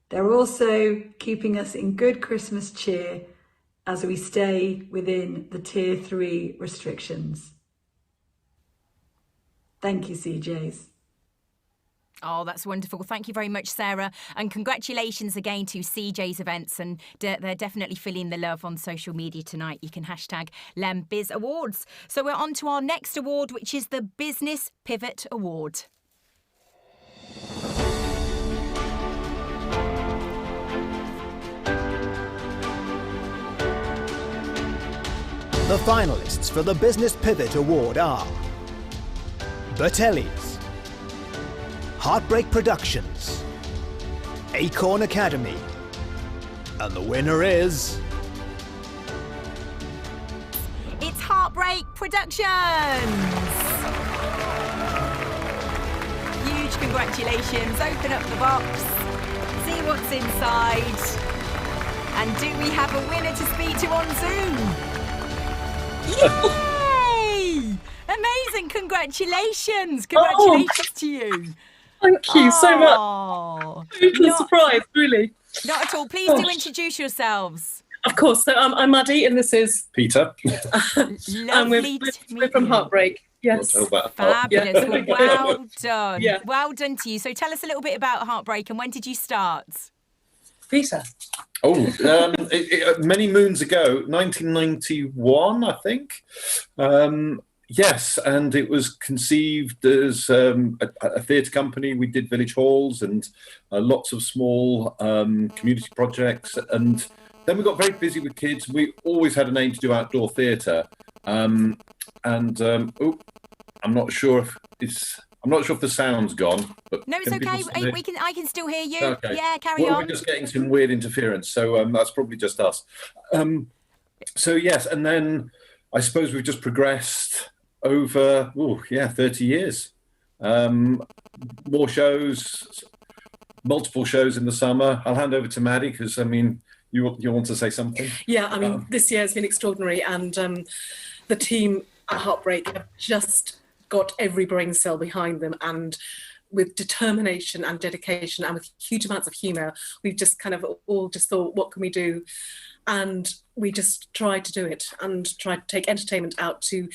They're also keeping us in good Christmas cheer as we stay within the Tier 3 restrictions. Thank you, CJ's. Oh, that's wonderful. Thank you very much, Sarah. And congratulations again to CJ's Events. And they're definitely feeling the love on social media tonight. You can hashtag LemBiz Awards. So we're on to our next award, which is the Business Pivot Award. The finalists for the Business Pivot Award are Bertelli's, Heartbreak Productions, Acorn Academy, and the winner is... It's Heartbreak Productions! Huge congratulations. Open up the box, see what's inside. And do we have a winner to speak to on Zoom? Yay! Amazing, congratulations. Congratulations to you. Thank you so much. Oh, Total surprise, really. Not at all. Please do introduce yourselves. Of course. So I'm Maddie, and this is Peter. And we're from Heartbreak. Yes. Fabulous. Yeah. Well done. Yeah. Well done to you. So tell us a little bit about Heartbreak and when did you start? Peter. Many moons ago, 1991, I think. Yes, and it was conceived as a theatre company. We did village halls and lots of small community projects. And then we got very busy with kids. We always had an aim to do outdoor theatre. I'm not sure if the sound's gone. But no, it's okay. I can still hear you. Okay. Yeah, carry on. We're just getting some weird interference, so that's probably just us. So yes, and then I suppose we've just progressed over 30 years. More shows, multiple shows in the summer. I'll hand over to Maddie because you want to say something. Yeah, this year has been extraordinary, and the team at Heartbreak have just got every brain cell behind them, and with determination and dedication and with huge amounts of humour, we've just kind of all just thought, what can we do? And we just tried to do it and tried to take entertainment out to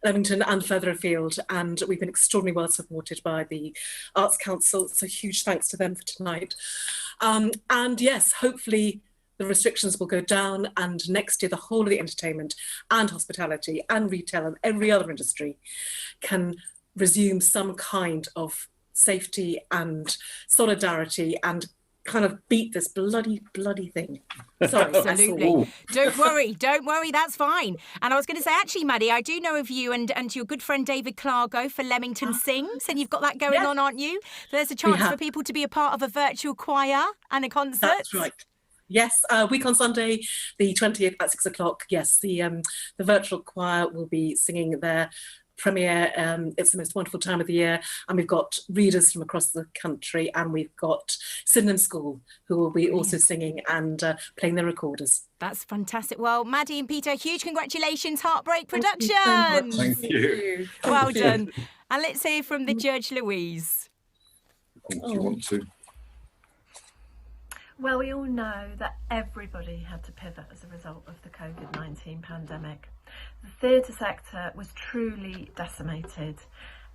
Leamington and further afield, and we've been extraordinarily well supported by the Arts Council, so huge thanks to them for tonight. And yes, hopefully the restrictions will go down, and next year the whole of the entertainment and hospitality and retail and every other industry can resume some kind of safety and solidarity and kind of beat this bloody thing. Sorry. Absolutely. Don't worry, that's fine. And I was going to say, actually, Maddie, I do know of you and your good friend David Clargo for Leamington Sings, and you've got that going on, aren't you? There's a chance for people to be a part of a virtual choir and a concert. That's right. Yes, week on Sunday, the 20th at 6 o'clock. Yes, the virtual choir will be singing their premiere. It's the most wonderful time of the year, and we've got readers from across the country, and we've got Sydenham School who will be also singing and playing their recorders. That's fantastic. Well, Maddie and Peter, huge congratulations, Heartbreak Productions. Thank you. Well done. And let's hear from the judge, Louise. Do you want to? Well, we all know that everybody had to pivot as a result of the COVID-19 pandemic. The theatre sector was truly decimated.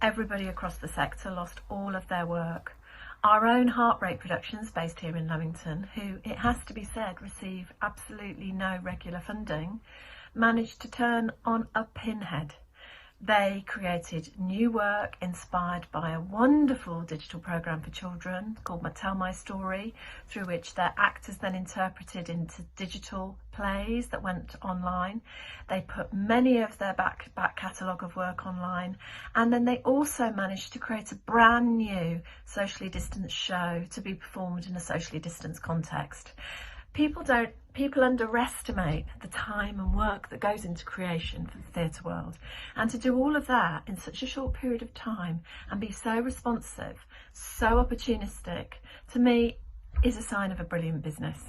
Everybody across the sector lost all of their work. Our own Heartbreak Productions, based here in Leamington, who, it has to be said, receive absolutely no regular funding, managed to turn on a pinhead. They created new work inspired by a wonderful digital programme for children called Tell My Story, through which their actors then interpreted into digital plays that went online. They put many of their back catalogue of work online, and then they also managed to create a brand new socially distanced show to be performed in a socially distanced context. People underestimate the time and work that goes into creation for the theatre world, and to do all of that in such a short period of time and be so responsive, so opportunistic, to me is a sign of a brilliant business.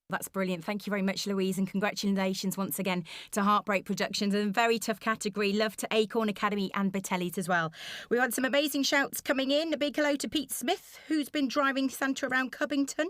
That's brilliant. Thank you very much, Louise, and congratulations once again to Heartbreak Productions. And a very tough category. Love to Acorn Academy and Batelli's as well. We've had some amazing shouts coming in. A big hello to Pete Smith, who's been driving Santa around Covington.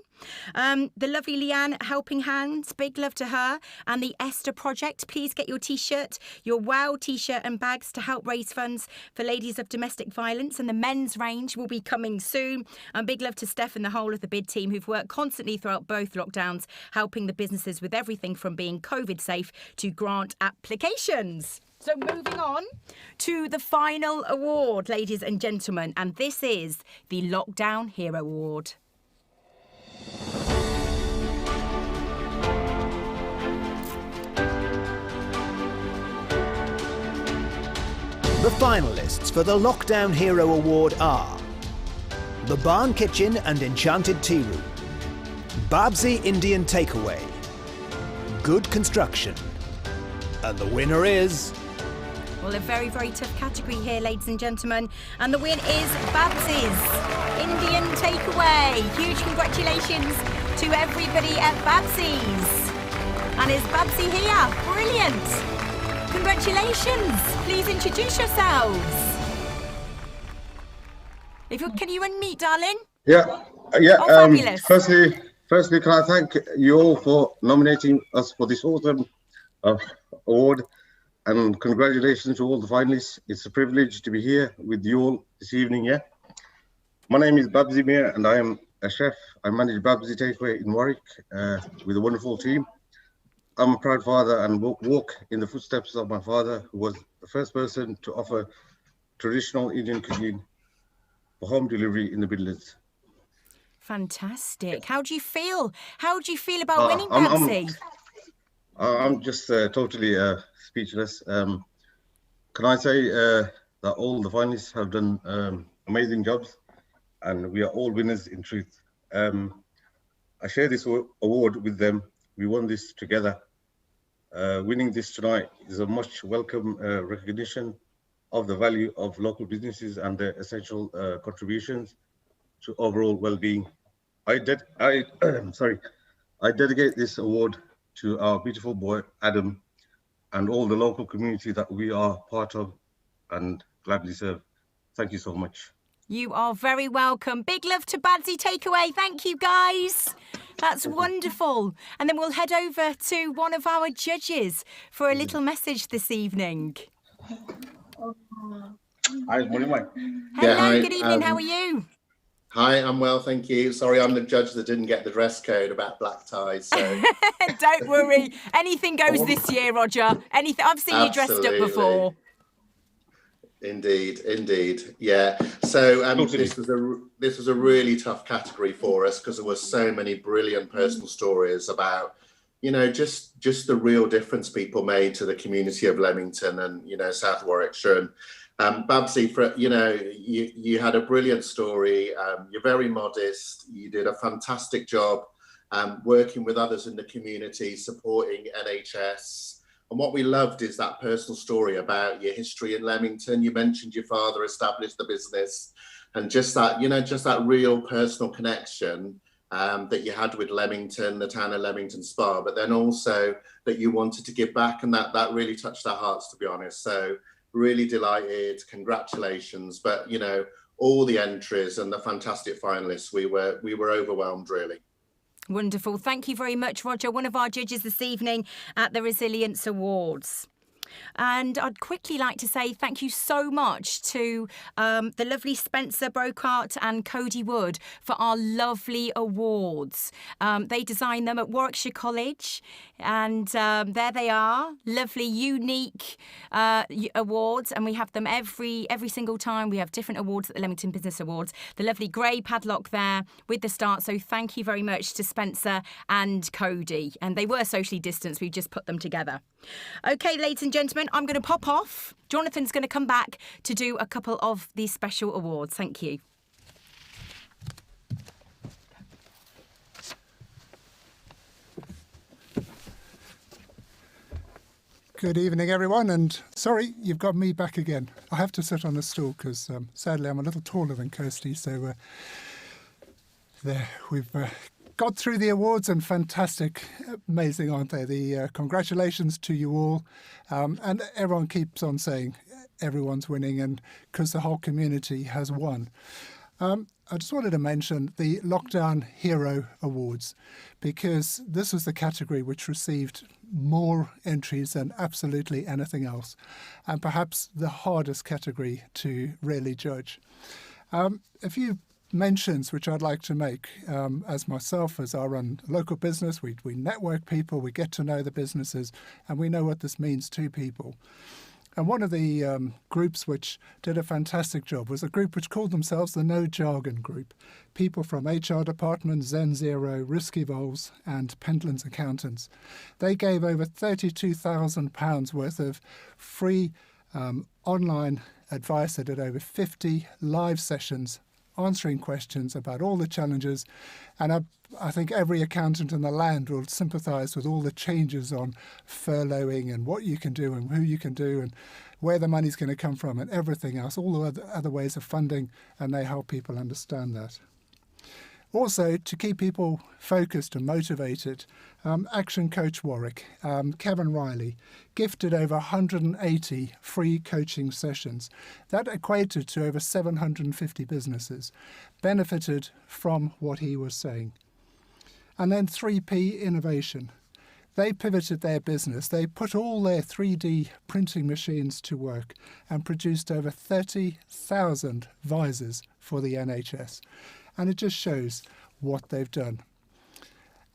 The lovely Leanne, Helping Hands. Big love to her. And the Esther Project. Please get your T-shirt, your WOW T-shirt and bags to help raise funds for ladies of domestic violence. And the men's range will be coming soon. And big love to Steph and the whole of the bid team who've worked constantly throughout both lockdowns, helping the businesses with everything from being COVID safe to grant applications. So moving on to the final award, ladies and gentlemen, and this is the Lockdown Hero Award. The finalists for the Lockdown Hero Award are the Barn Kitchen and Enchanted Tea Room, Babsy Indian Takeaway, Good Construction, and the winner is... Well, a very, very tough category here, ladies and gentlemen. And the win is Babsy's Indian Takeaway. Huge congratulations to everybody at Babsy's. And is Babsy here? Brilliant. Congratulations. Please introduce yourselves. Can you unmute, darling? Yeah. Oh, fabulous. Firstly, can I thank you all for nominating us for this awesome award, and congratulations to all the finalists. It's a privilege to be here with you all this evening. Yeah. My name is Babsy Mir, and I am a chef. I manage Babsy Takeaway in Warwick with a wonderful team. I'm a proud father and walk in the footsteps of my father, who was the first person to offer traditional Indian cuisine for home delivery in the Midlands. Fantastic. How do you feel? How do you feel about winning, Babsy? I'm just totally speechless. Can I say that all the finalists have done amazing jobs, and we are all winners in truth. I share this award with them. We won this together. Winning this tonight is a much welcome recognition of the value of local businesses and their essential contributions to overall well-being. I dedicate this award to our beautiful boy Adam and all the local community that we are part of and gladly serve. Thank you so much. You are very welcome. Big love to Babsy Takeaway. Thank you, guys. That's wonderful. And then we'll head over to one of our judges for a little message this evening. Hi, morning, Mike. Hello, hi, good evening. How are you? Hi, I'm well, thank you. Sorry, I'm the judge that didn't get the dress code about black ties. So don't worry. Anything goes this year, Roger. Anything. I've seen you dressed up before. Indeed. Yeah. So this was a really tough category for us because there were so many brilliant personal stories about, just the real difference people made to the community of Leamington and, South Warwickshire. And Babsy, you had a brilliant story. You're very modest. You did a fantastic job working with others in the community, supporting NHS. And what we loved is that personal story about your history in Leamington. You mentioned your father established the business, and just that real personal connection that you had with Leamington, the town of Leamington Spa, but then also that you wanted to give back, and that really touched our hearts, to be honest. So really delighted, congratulations. But all the entries and the fantastic finalists, we were overwhelmed, really. Wonderful. Thank you very much, Roger, one of our judges this evening at the Resilience Awards. And I'd quickly like to say thank you so much to the lovely Spencer Brocart and Cody Wood for our lovely awards. They designed them at Warwickshire College, and there they are, lovely, unique awards, and we have them every single time. We have different awards at the Leamington Business Awards. The lovely grey padlock there with the start, so thank you very much to Spencer and Cody. And they were socially distanced, we just put them together. Okay, ladies and gentlemen, I'm going to pop off. Jonathan's going to come back to do a couple of these special awards. Thank you. Good evening, everyone, and sorry, you've got me back again. I have to sit on a stool because, sadly, I'm a little taller than Kirsty, so there, we've got through the awards, and fantastic, amazing, aren't they? The congratulations to you all. And everyone keeps on saying everyone's winning, and because the whole community has won. I just wanted to mention the Lockdown Hero Awards, because this was the category which received more entries than absolutely anything else, and perhaps the hardest category to really judge. A few mentions which I'd like to make as myself, as I run local business, we network people, we get to know the businesses, and we know what this means to people. And one of the groups which did a fantastic job was a group which called themselves the No Jargon Group. People from HR Department, Zen Zero, Risk Evolves and Pentlands Accountants. They gave over £32,000 worth of free online advice. They did over 50 live sessions answering questions about all the challenges. And I think every accountant in the land will sympathise with all the changes on furloughing and what you can do and who you can do and where the money's going to come from and everything else, all the other ways of funding, and they help people understand that. Also, to keep people focused and motivated, Action Coach Warwick, Kevin Riley, gifted over 180 free coaching sessions. That equated to over 750 businesses benefited from what he was saying. And then 3P Innovation. They pivoted their business. They put all their 3D printing machines to work and produced over 30,000 visors for the NHS. And it just shows what they've done.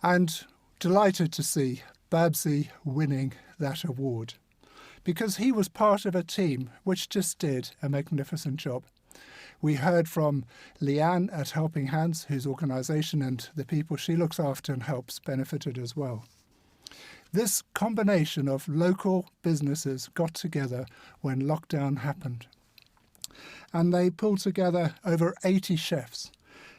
And delighted to see Babsy winning that award, because he was part of a team which just did a magnificent job. We heard from Leanne at Helping Hands, whose organisation and the people she looks after and helps benefited as well. This combination of local businesses got together when lockdown happened. And they pulled together over 80 chefs.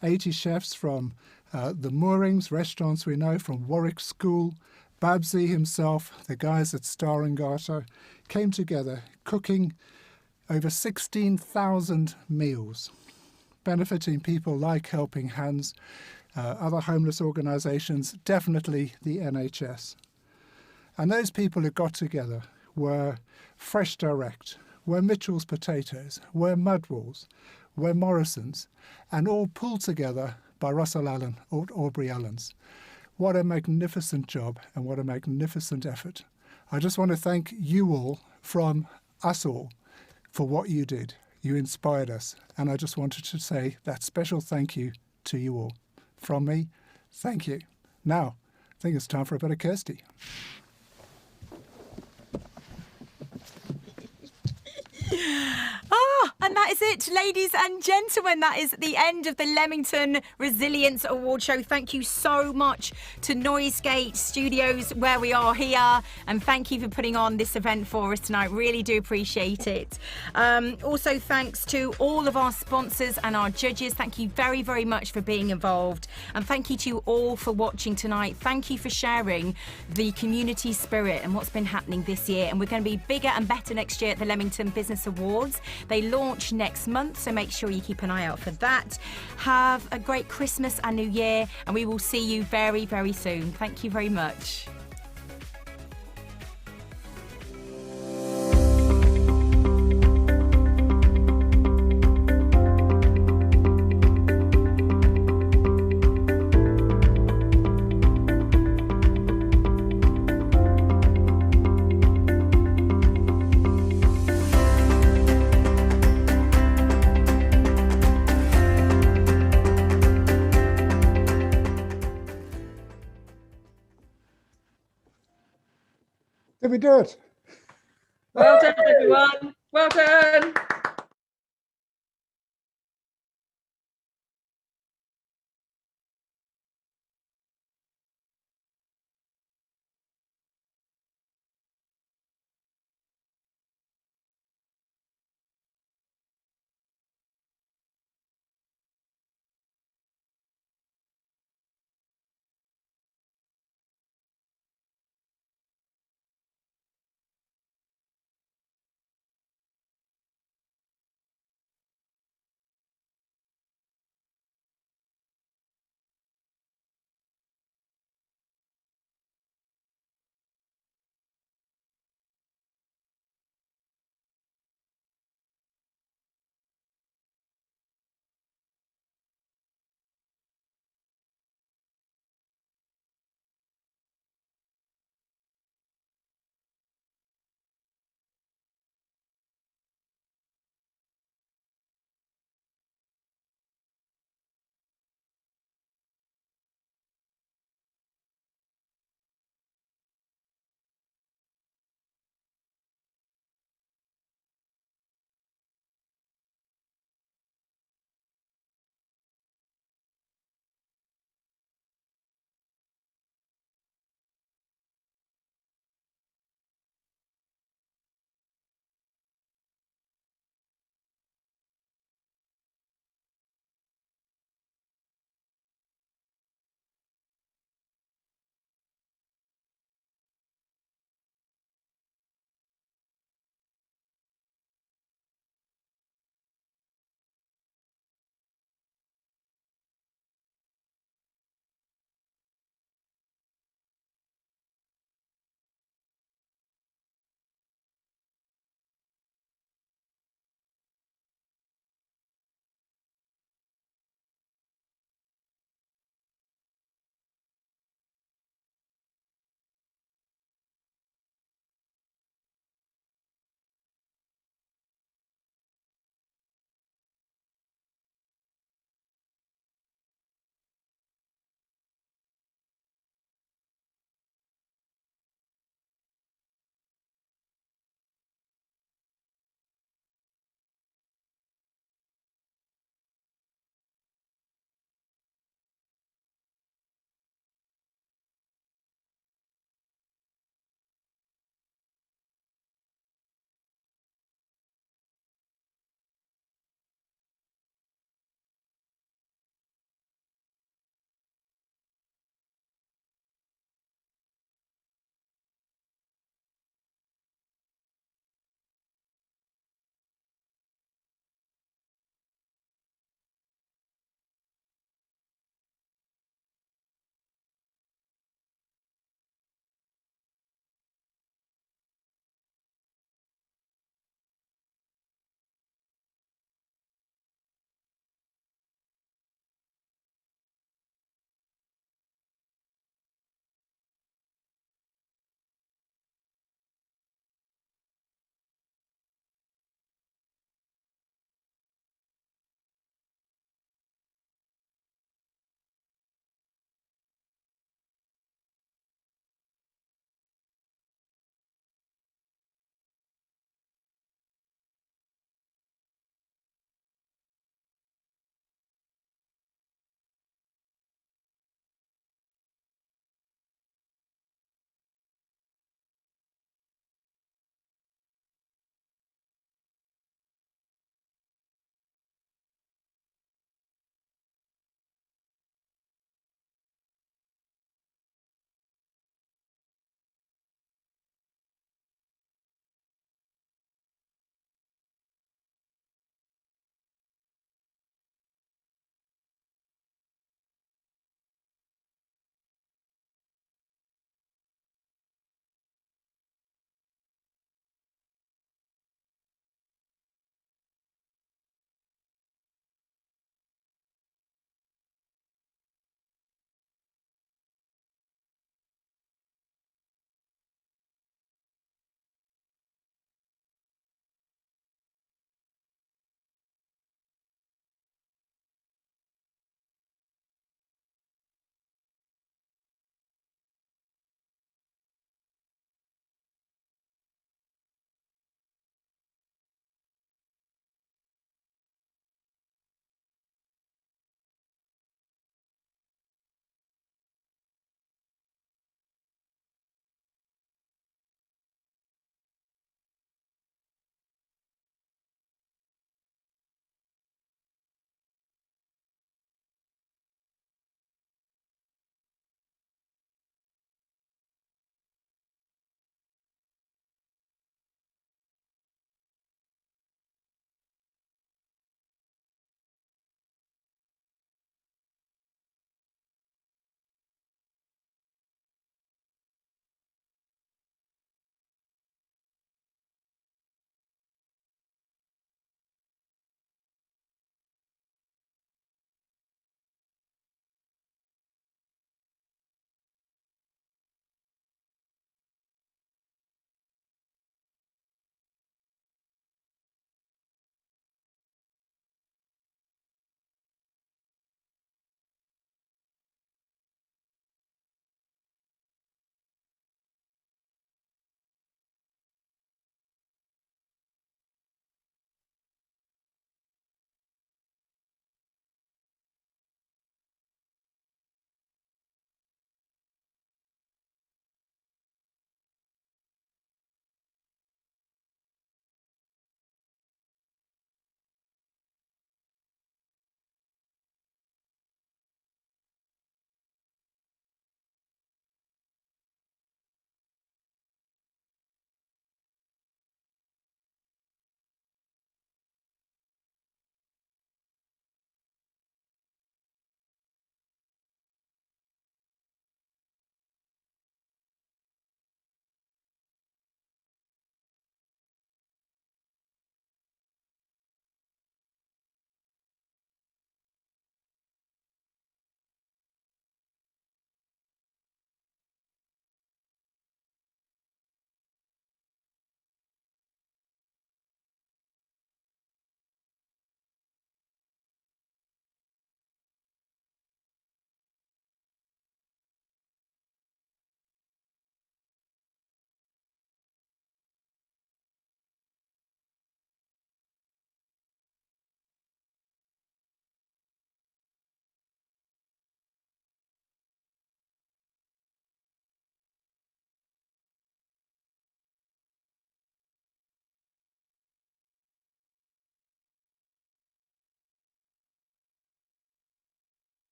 80 chefs from the Moorings restaurants we know, from Warwick School. Babsy himself, the guys at Star and Garter, came together cooking over 16,000 meals, benefiting people like Helping Hands, other homeless organisations, definitely the NHS. And those people who got together were Fresh Direct, were Mitchell's Potatoes, were Mudwalls, were Morrison's, and all pulled together by Russell Allen, or Aubrey Allens. What a magnificent job and what a magnificent effort. I just want to thank you all, from us all, for what you did. You inspired us, and I just wanted to say that special thank you to you all. From me, thank you. Now, I think it's time for a bit of Kirsty. And that is it, ladies and gentlemen. That is the end of the Leamington Resilience Award Show. Thank you so much to Noisegate Studios, where we are here, and thank you for putting on this event for us tonight. Really do appreciate it. Also, thanks to all of our sponsors and our judges. Thank you very, very much for being involved, and thank you to you all for watching tonight. Thank you for sharing the community spirit and what's been happening this year. And we're going to be bigger and better next year at the Leamington Business Awards. They launch next month, so make sure you keep an eye out for that. Have a great Christmas and New Year, and we will see you very, very soon. Thank you very much. Did we do it? Well done, everyone. Well done.